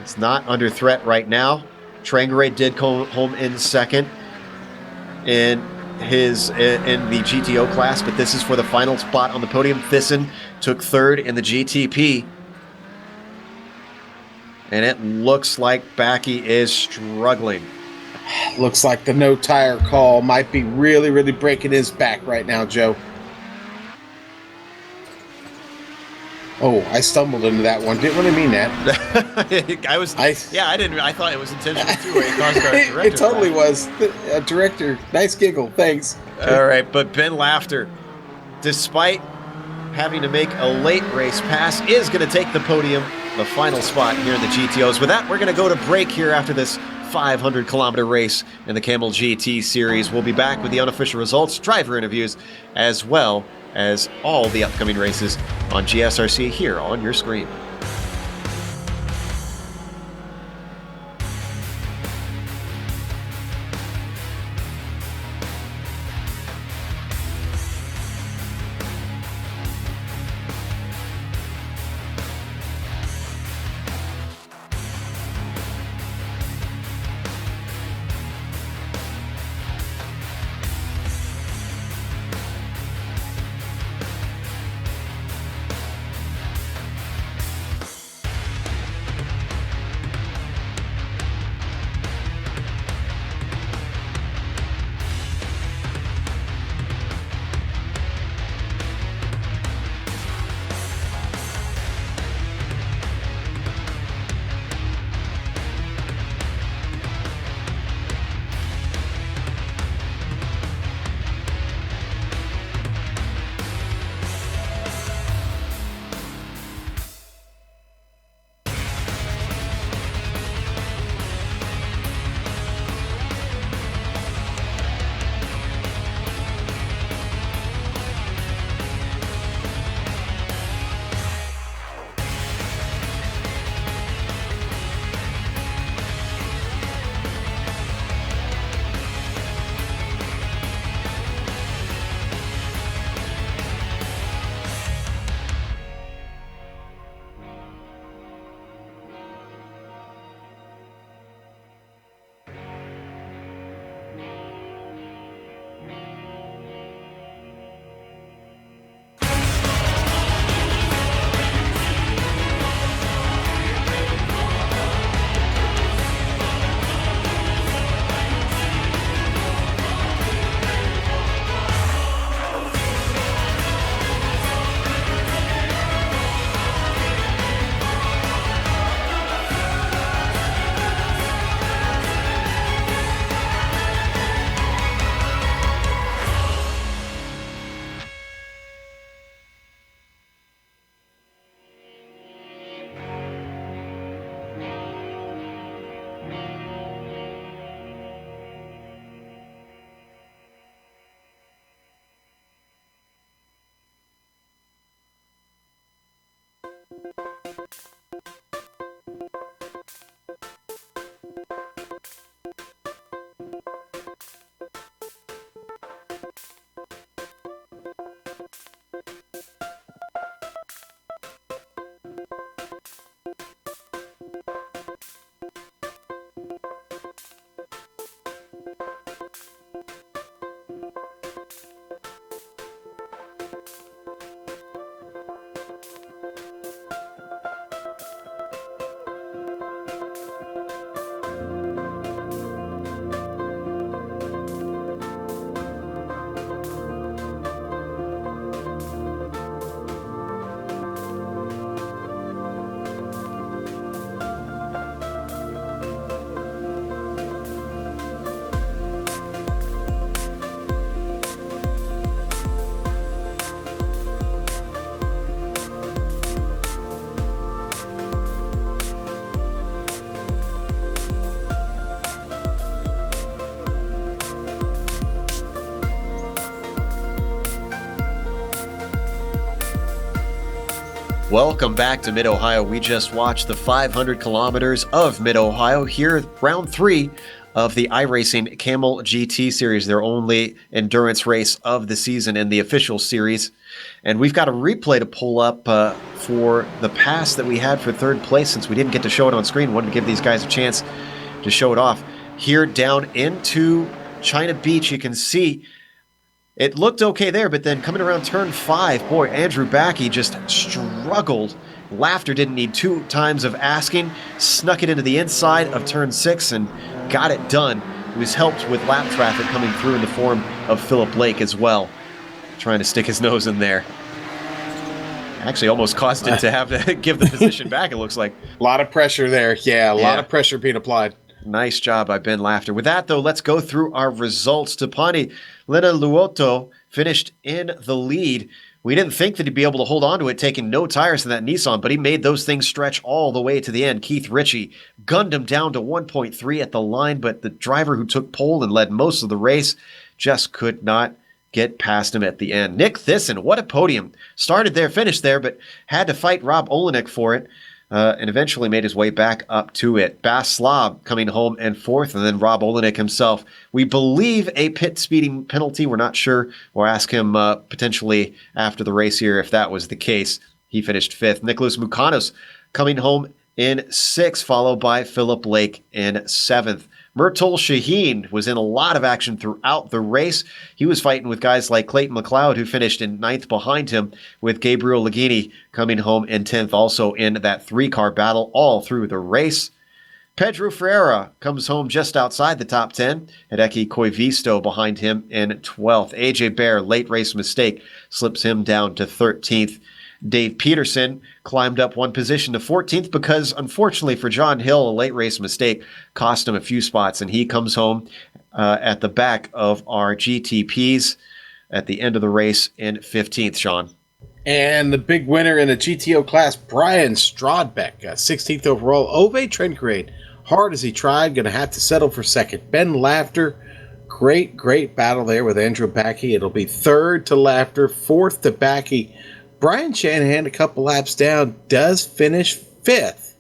Speaker 4: It's not under threat right now. Trangeray did come home in second in the GTO class, but this is for the final spot on the podium. Thyssen took third in the GTP. And it looks like Backey is struggling.
Speaker 5: Looks like the no tire call might be really, really breaking his back right now, Joe. Oh, I stumbled into that one. Didn't really mean that.
Speaker 4: I thought it was intentional too. It caused our director.
Speaker 5: It totally was. Director, nice giggle. Thanks.
Speaker 4: All right, but Ben Laughter, despite having to make a late race pass, is going to take the podium, the final spot here in the GTOs. With that, we're going to go to break here after this 500-kilometer race in the Kamel GT Series. We'll be back with the unofficial results, driver interviews, as well as all the upcoming races on GSRC here on your screen. Welcome back to Mid-Ohio. We just watched the 500 kilometers of Mid-Ohio. Here, round 3 of the iRacing Kamel GT Series, their only endurance race of the season in the official series. And we've got a replay to pull up for the pass that we had for third place, since we didn't get to show it on screen. Wanted to give these guys a chance to show it off. Here down into China Beach, you can see it looked okay there, but then coming around turn 5, boy, Andrew Backey just struggled. Laughter didn't need 2 times of asking, snuck it into the inside of turn 6 and got it done. He was helped with lap traffic coming through in the form of Philip Lake as well, trying to stick his nose in there. Actually almost caused it to have to give the position back, it looks like.
Speaker 5: A lot of pressure there. Yeah, a lot of pressure being applied.
Speaker 4: Nice job by Ben Laughter. With that, though, let's go through our results. Tapani Lenaluoto finished in the lead. We didn't think that he'd be able to hold on to it, taking no tires in that Nissan, but he made those things stretch all the way to the end. Keith Ritchie gunned him down to 1.3 at the line, but the driver who took pole and led most of the race just could not get past him at the end. Nick Thyssen, what a podium. Started there, finished there, but had to fight Rob Olenek for it. And eventually made his way back up to it. Bas Slob coming home in 4th, and then Rob Olenek himself. We believe a pit speeding penalty. We're not sure. We'll ask him potentially after the race here if that was the case. He finished 5th. Nicholas Mukanos coming home in 6th, followed by Philip Lake in 7th. Myrtle Shaheen was in a lot of action throughout the race. He was fighting with guys like Clayton McLeod, who finished in 9th behind him, with Gabriel Lagini coming home in 10th, also in that 3-car battle all through the race. Pedro Ferreira comes home just outside the top 10. Hideki Koivisto behind him in 12th. AJ Bear, late race mistake, slips him down to 13th. Dave Peterson climbed up 1 position to 14th because, unfortunately for John Hill, a late race mistake cost him a few spots, and he comes home at the back of our GTPs at the end of the race in 15th, Sean.
Speaker 5: And the big winner in the GTO class, Brian Strodbeck, 16th overall. Ove Trengrade, hard as he tried, going to have to settle for 2nd. Ben Laughter, great battle there with Andrew Backey. It'll be 3rd to Laughter, 4th to Backey. Brian Shanahan, a couple laps down, does finish 5th.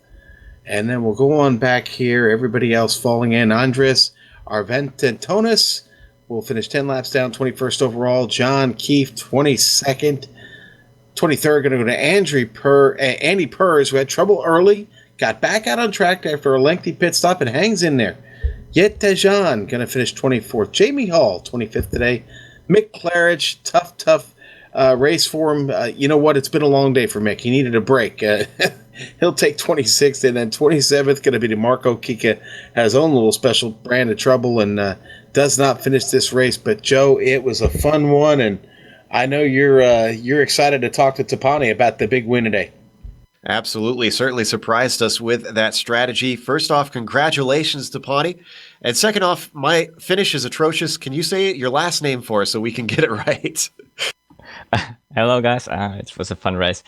Speaker 5: And then we'll go on back here. Everybody else falling in. Andres Arventonis will finish 10 laps down, 21st overall. John Keefe, 22nd. 23rd, going to go to Andy Purrs, who had trouble early, got back out on track after a lengthy pit stop and hangs in there. Yet Tejan, going to finish 24th. Jamie Hall, 25th today. Mick Claridge, tough race for him. You know what? It's been a long day for Mick. He needed a break. He'll take 26th, and then 27th going to be DeMarco Kika. Has his own little special brand of trouble and does not finish this race. But Joe, it was a fun one, and I know you're excited to talk to Tapani about the big win today.
Speaker 4: Absolutely. Certainly surprised us with that strategy. First off, congratulations, Tapani. And second off, my finish is atrocious. Can you say your last name for us so we can get it right?
Speaker 6: Hello, guys. It was a fun race.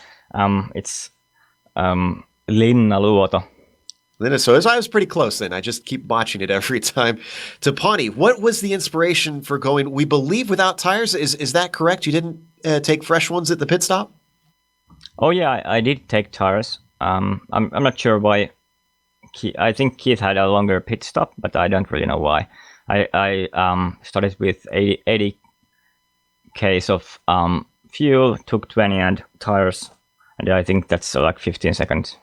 Speaker 6: It's Lenaluoto.
Speaker 4: So I was pretty close then. I just keep botching it every time. Tapani, what was the inspiration for going, we believe, without tires? Is that correct? You didn't take fresh ones at the pit stop?
Speaker 6: Oh yeah, I did take tires. I'm not sure why. I think Keith had a longer pit stop, but I don't really know why. I started with 80 case of fuel, took 20 and tires, and I think that's like 15 seconds.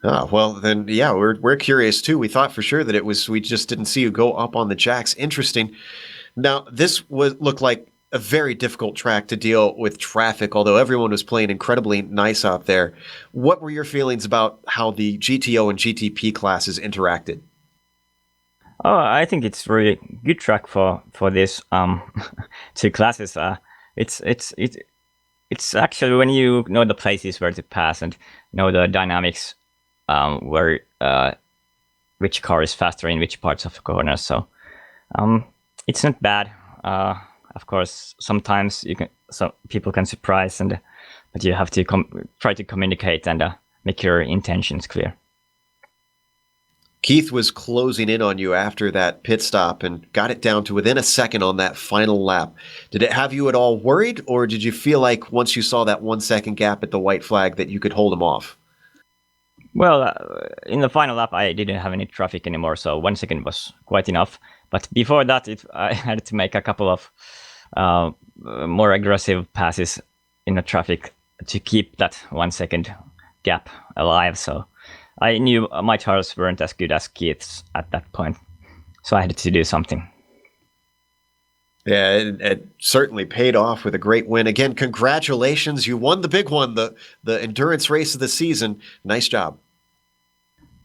Speaker 4: Oh, well, then, yeah, we're curious too. We thought for sure that we just didn't see you go up on the jacks. Interesting. Now, this looked like a very difficult track to deal with traffic, although everyone was playing incredibly nice out there. What were your feelings about how the GTO and GTP classes interacted?
Speaker 6: Oh, I think it's really good track for this two classes. It's actually when you know the places where to pass and know the dynamics, where which car is faster in which parts of the corner. So it's not bad. Of course, sometimes some people can surprise, but you have to try to communicate and make your intentions clear.
Speaker 4: Keith was closing in on you after that pit stop and got it down to within a second on that final lap. Did it have you at all worried, or did you feel like once you saw that 1 second gap at the white flag that you could hold him off?
Speaker 6: Well, in the final lap, I didn't have any traffic anymore, so 1 second was quite enough. But before that, I had to make a couple of more aggressive passes in the traffic to keep that 1 second gap alive. So I knew my tires weren't as good as Keith's at that point, so I had to do something.
Speaker 4: Yeah, it certainly paid off with a great win. Again, congratulations. You won the big one, the endurance race of the season. Nice job.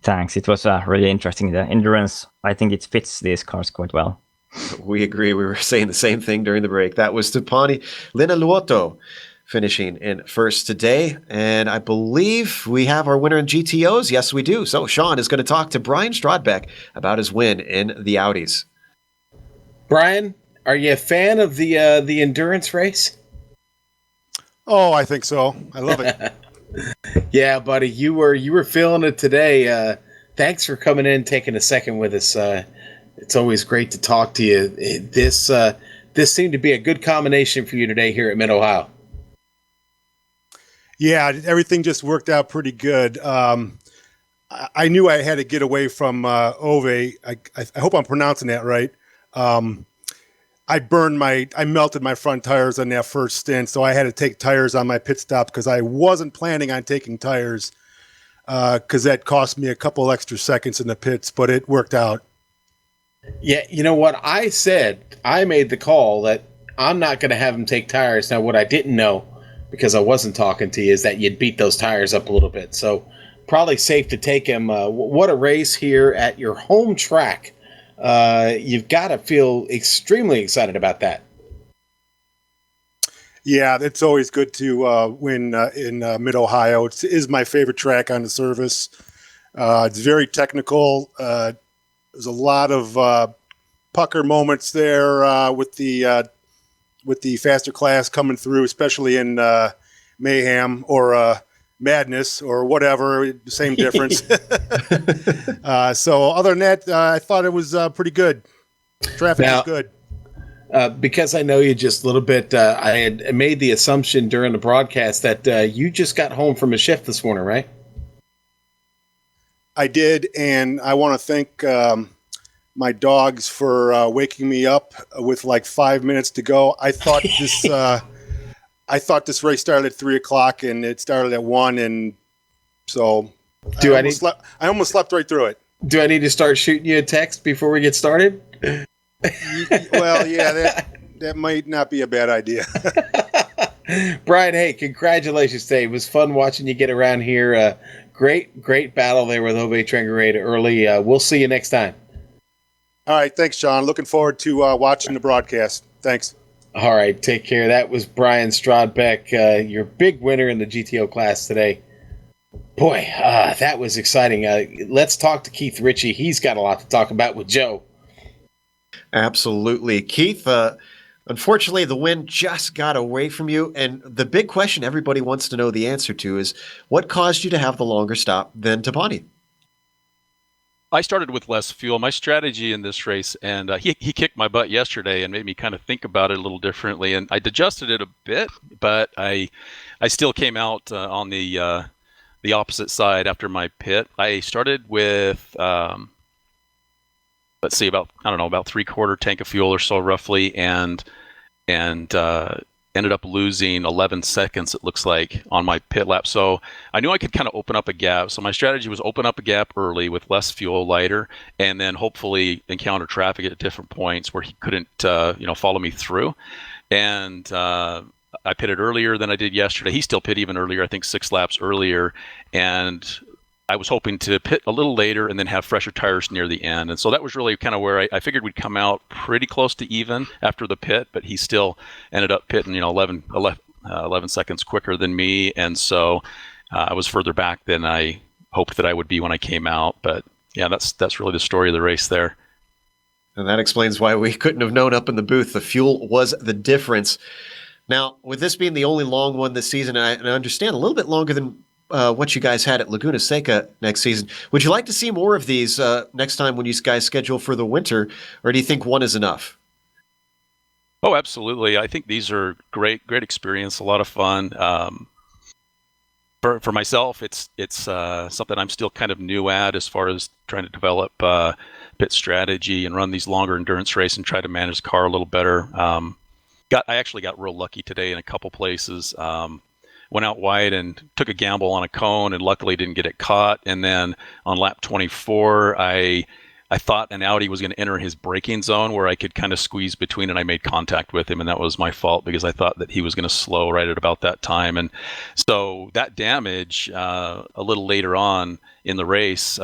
Speaker 6: Thanks. It was really interesting. The endurance, I think it fits these cars quite well.
Speaker 4: We agree. We were saying the same thing during the break. That was Tapani Linnaluoto finishing in first today. And I believe we have our winner in GTOs. Yes, we do. So Sean is going to talk to Brian Strodbeck about his win in the Audis.
Speaker 5: Brian, are you a fan of the endurance race?
Speaker 7: Oh, I think so. I love it.
Speaker 5: Yeah, buddy, you were feeling it today. Thanks for coming in, taking a second with us. It's always great to talk to you. This seemed to be a good combination for you today here at Mid-Ohio.
Speaker 7: Yeah, everything just worked out pretty good. I knew I had to get away from Ove. I hope I'm pronouncing that right. I melted my front tires on that first stint, so I had to take tires on my pit stop because I wasn't planning on taking tires because that cost me a couple extra seconds in the pits, but it worked out.
Speaker 5: Yeah, you know what I said? I made the call that I'm not going to have him take tires. Now, what I didn't know, because I wasn't talking to you, is that you'd beat those tires up a little bit. So probably safe to take him. What a race here at your home track. You've got to feel extremely excited about that.
Speaker 7: Yeah, it's always good to win in Mid-Ohio. It is my favorite track on the service. It's very technical. There's a lot of pucker moments there with the faster class coming through, especially in Mayhem or Madness or whatever, same difference. So other than that, I thought it was pretty good. Traffic was good.
Speaker 5: Because I know you just a little bit, I had made the assumption during the broadcast that you just got home from a shift this morning, right?
Speaker 7: I did, and I want to thank my dogs for waking me up with like 5 minutes to go. I thought this race started at 3:00 and it started at 1, and so I almost slept right through it.
Speaker 5: Do I need to start shooting you a text before we get started?
Speaker 7: Well, yeah, that might not be a bad idea.
Speaker 5: Brian, hey, congratulations today. It was fun watching you get around here. Great battle there with Ove Trengerade early. We'll see you next time.
Speaker 7: All right, thanks, Sean. Looking forward to watching the broadcast. Thanks.
Speaker 5: All right, take care. That was Brian Strodbeck, your big winner in the GTO class today. Boy, that was exciting. Let's talk to Keith Ritchie. He's got a lot to talk about with Joe.
Speaker 4: Absolutely. Keith, unfortunately, the win just got away from you. And the big question everybody wants to know the answer to is, what caused you to have the longer stop than Tapani?
Speaker 8: I started with less fuel. My strategy in this race, and he kicked my butt yesterday and made me kind of think about it a little differently. And I adjusted it a bit, but I still came out on the opposite side after my pit. I started with let's see, about 3/4 tank of fuel or so roughly, and ended up losing 11 seconds, it looks like, on my pit lap. So I knew I could kind of open up a gap. So my strategy was open up a gap early with less fuel, lighter, and then hopefully encounter traffic at different points where he couldn't, follow me through. And I pitted earlier than I did yesterday. He still pit even earlier, I think 6 laps earlier. And I was hoping to pit a little later and then have fresher tires near the end. And so that was really kind of where I figured we'd come out pretty close to even after the pit, but he still ended up pitting, 11 seconds quicker than me. And so I was further back than I hoped that I would be when I came out. But yeah, that's really the story of the race there.
Speaker 4: And that explains why we couldn't have known up in the booth. The fuel was the difference. Now, with this being the only long one this season, and I understand a little bit longer than what you guys had at Laguna Seca next season, would you like to see more of these next time when you guys schedule for the winter, or do you think one is enough?
Speaker 8: Oh, absolutely. I think these are great experience, a lot of fun. For myself, it's something I'm still kind of new at as far as trying to develop pit strategy and run these longer endurance races and try to manage the car a little better. I actually got real lucky today in a couple places. Went out wide and took a gamble on a cone and luckily didn't get it caught. And then on lap 24, I thought an Audi was going to enter his braking zone where I could kind of squeeze between, and I made contact with him, and that was my fault because I thought that he was going to slow right at about that time. And so that damage a little later on in the race,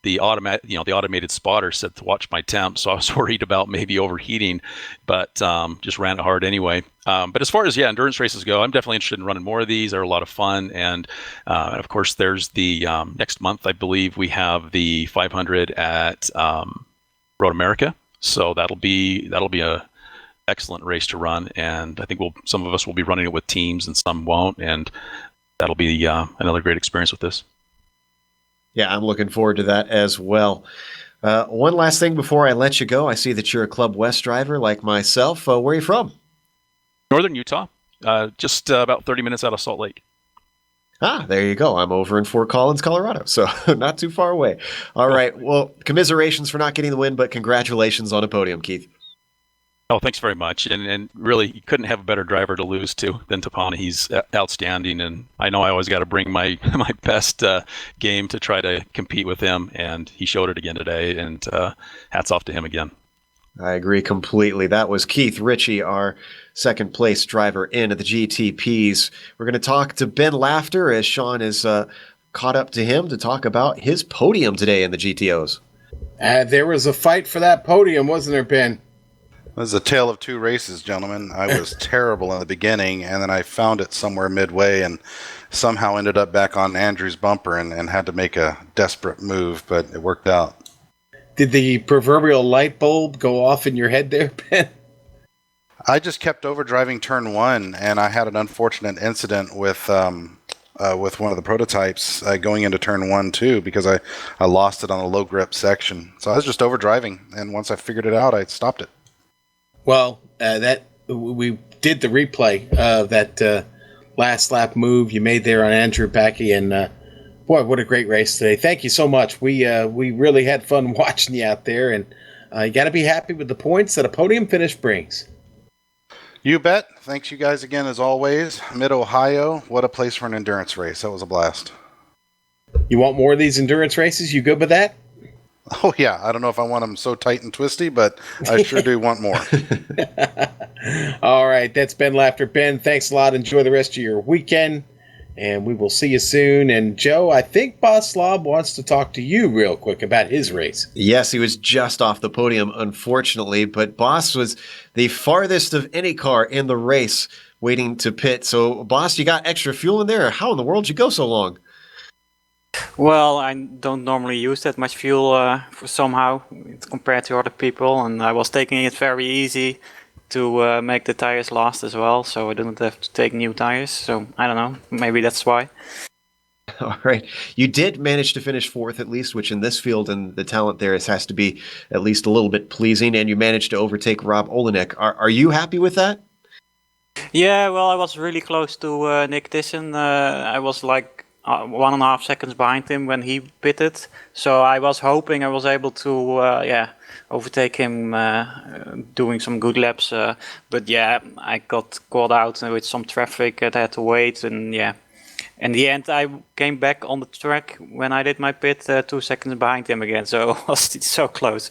Speaker 8: the automated spotter said to watch my temp, so I was worried about maybe overheating, but just ran it hard anyway. But as far as endurance races go, I'm definitely interested in running more of these. They're a lot of fun, and of course, there's the next month, I believe we have the 500 at Road America, so that'll be a excellent race to run, and I think some of us will be running it with teams, and some won't, and that'll be another great experience with this.
Speaker 4: Yeah, I'm looking forward to that as well. One last thing before I let you go. I see that you're a Club West driver like myself. Where are you from?
Speaker 8: Northern Utah, just about 30 minutes out of Salt Lake.
Speaker 4: Ah, there you go. I'm over in Fort Collins, Colorado, so not too far away. All right. Well, commiserations for not getting the win, but congratulations on a podium, Keith.
Speaker 8: Oh, thanks very much. And really, you couldn't have a better driver to lose to than Tapani. He's outstanding, and I know I always got to bring my best game to try to compete with him, and he showed it again today, and hats off to him again.
Speaker 4: I agree completely. That was Keith Ritchie, our second place driver in at the GTPs. We're going to talk to Ben Laughter as Sean is caught up to him to talk about his podium today in the GTOs.
Speaker 5: There was a fight for that podium, wasn't there, Ben?
Speaker 9: It was a tale of two races, gentlemen. I was terrible in the beginning, and then I found it somewhere midway and somehow ended up back on Andrew's bumper and had to make a desperate move, but it worked out.
Speaker 5: Did the proverbial light bulb go off in your head there, Ben?
Speaker 9: I just kept overdriving turn one, and I had an unfortunate incident with one of the prototypes going into turn 1 too, because I lost it on a low grip section. So I was just overdriving, and once I figured it out, I stopped it.
Speaker 5: Well, we did the replay of that last lap move you made there on Andrew Packy, and boy, what a great race today! Thank you so much. We really had fun watching you out there, and you got to be happy with the points that a podium finish brings.
Speaker 9: You bet. Thanks you guys again as always. Mid-Ohio, what a place for an endurance race. That was a blast.
Speaker 5: You want more of these endurance races? You good with that?
Speaker 9: Oh, yeah. I don't know if I want them so tight and twisty, but I sure do want more.
Speaker 5: All right. That's Ben Laughter. Ben, thanks a lot. Enjoy the rest of your weekend, and we will see you soon. And, Joe, I think Boss Slob wants to talk to you real quick about his race.
Speaker 4: Yes, he was just off the podium, unfortunately, but Boss was the farthest of any car in the race waiting to pit. So, Boss, you got extra fuel in there? How in the world did you go so long?
Speaker 10: Well, I don't normally use that much fuel somehow compared to other people, and I was taking it very easy to make the tires last as well, so I didn't have to take new tires. So I don't know, maybe that's why.
Speaker 4: All right. You did manage to finish fourth, at least, which in this field and the talent there has to be at least a little bit pleasing. And you managed to overtake Rob Olenek. Are you happy with that?
Speaker 10: Yeah, well, I was really close to Nick Thyssen. I was like 1.5 seconds behind him when he pitted. So I was hoping I was able to, overtake him doing some good laps. But yeah, I got caught out with some traffic. I had to wait. And yeah, in the end, I came back on the track when I did my pit 2 seconds behind him again. So I was so close.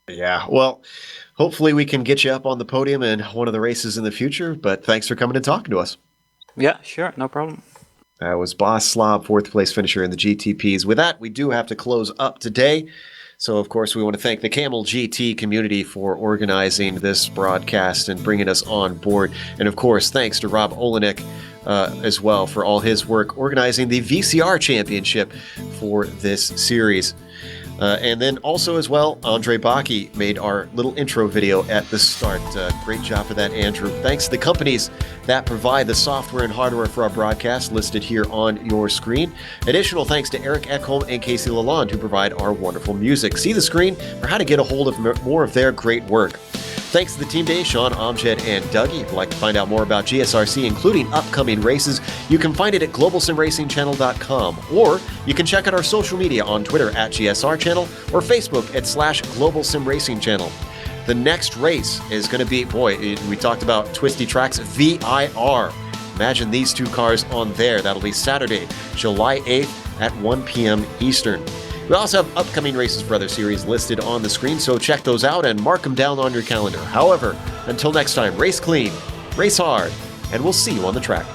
Speaker 4: Yeah, well, hopefully we can get you up on the podium in one of the races in the future, but thanks for coming and talking to us.
Speaker 10: Yeah, sure, no problem.
Speaker 4: That was Boss Slob, fourth place finisher in the GTPs. With that, we do have to close up today. So, of course, we want to thank the Kamel GT community for organizing this broadcast and bringing us on board. And, of course, thanks to Rob Olenek as well for all his work organizing the VCR Championship for this series. And then also as well, Andre Baki made our little intro video at the start. Great job for that, Andrew. Thanks to the companies that provide the software and hardware for our broadcast listed here on your screen. Additional thanks to Eric Ekholm and Casey Lalonde who provide our wonderful music. See the screen for how to get a hold of more of their great work. Thanks to the team today, Sean, Amjad, and Dougie. If you'd like to find out more about GSRC, including upcoming races, you can find it at globalsimracingchannel.com, or you can check out our social media on Twitter at GSR Channel or Facebook at /Global Sim Racing Channel. The next race is going to be, we talked about Twisty Tracks VIR. Imagine these two cars on there. That'll be Saturday, July 8th at 1 p.m. Eastern. We also have upcoming races for other series listed on the screen, so check those out and mark them down on your calendar. However, until next time, race clean, race hard, and we'll see you on the track.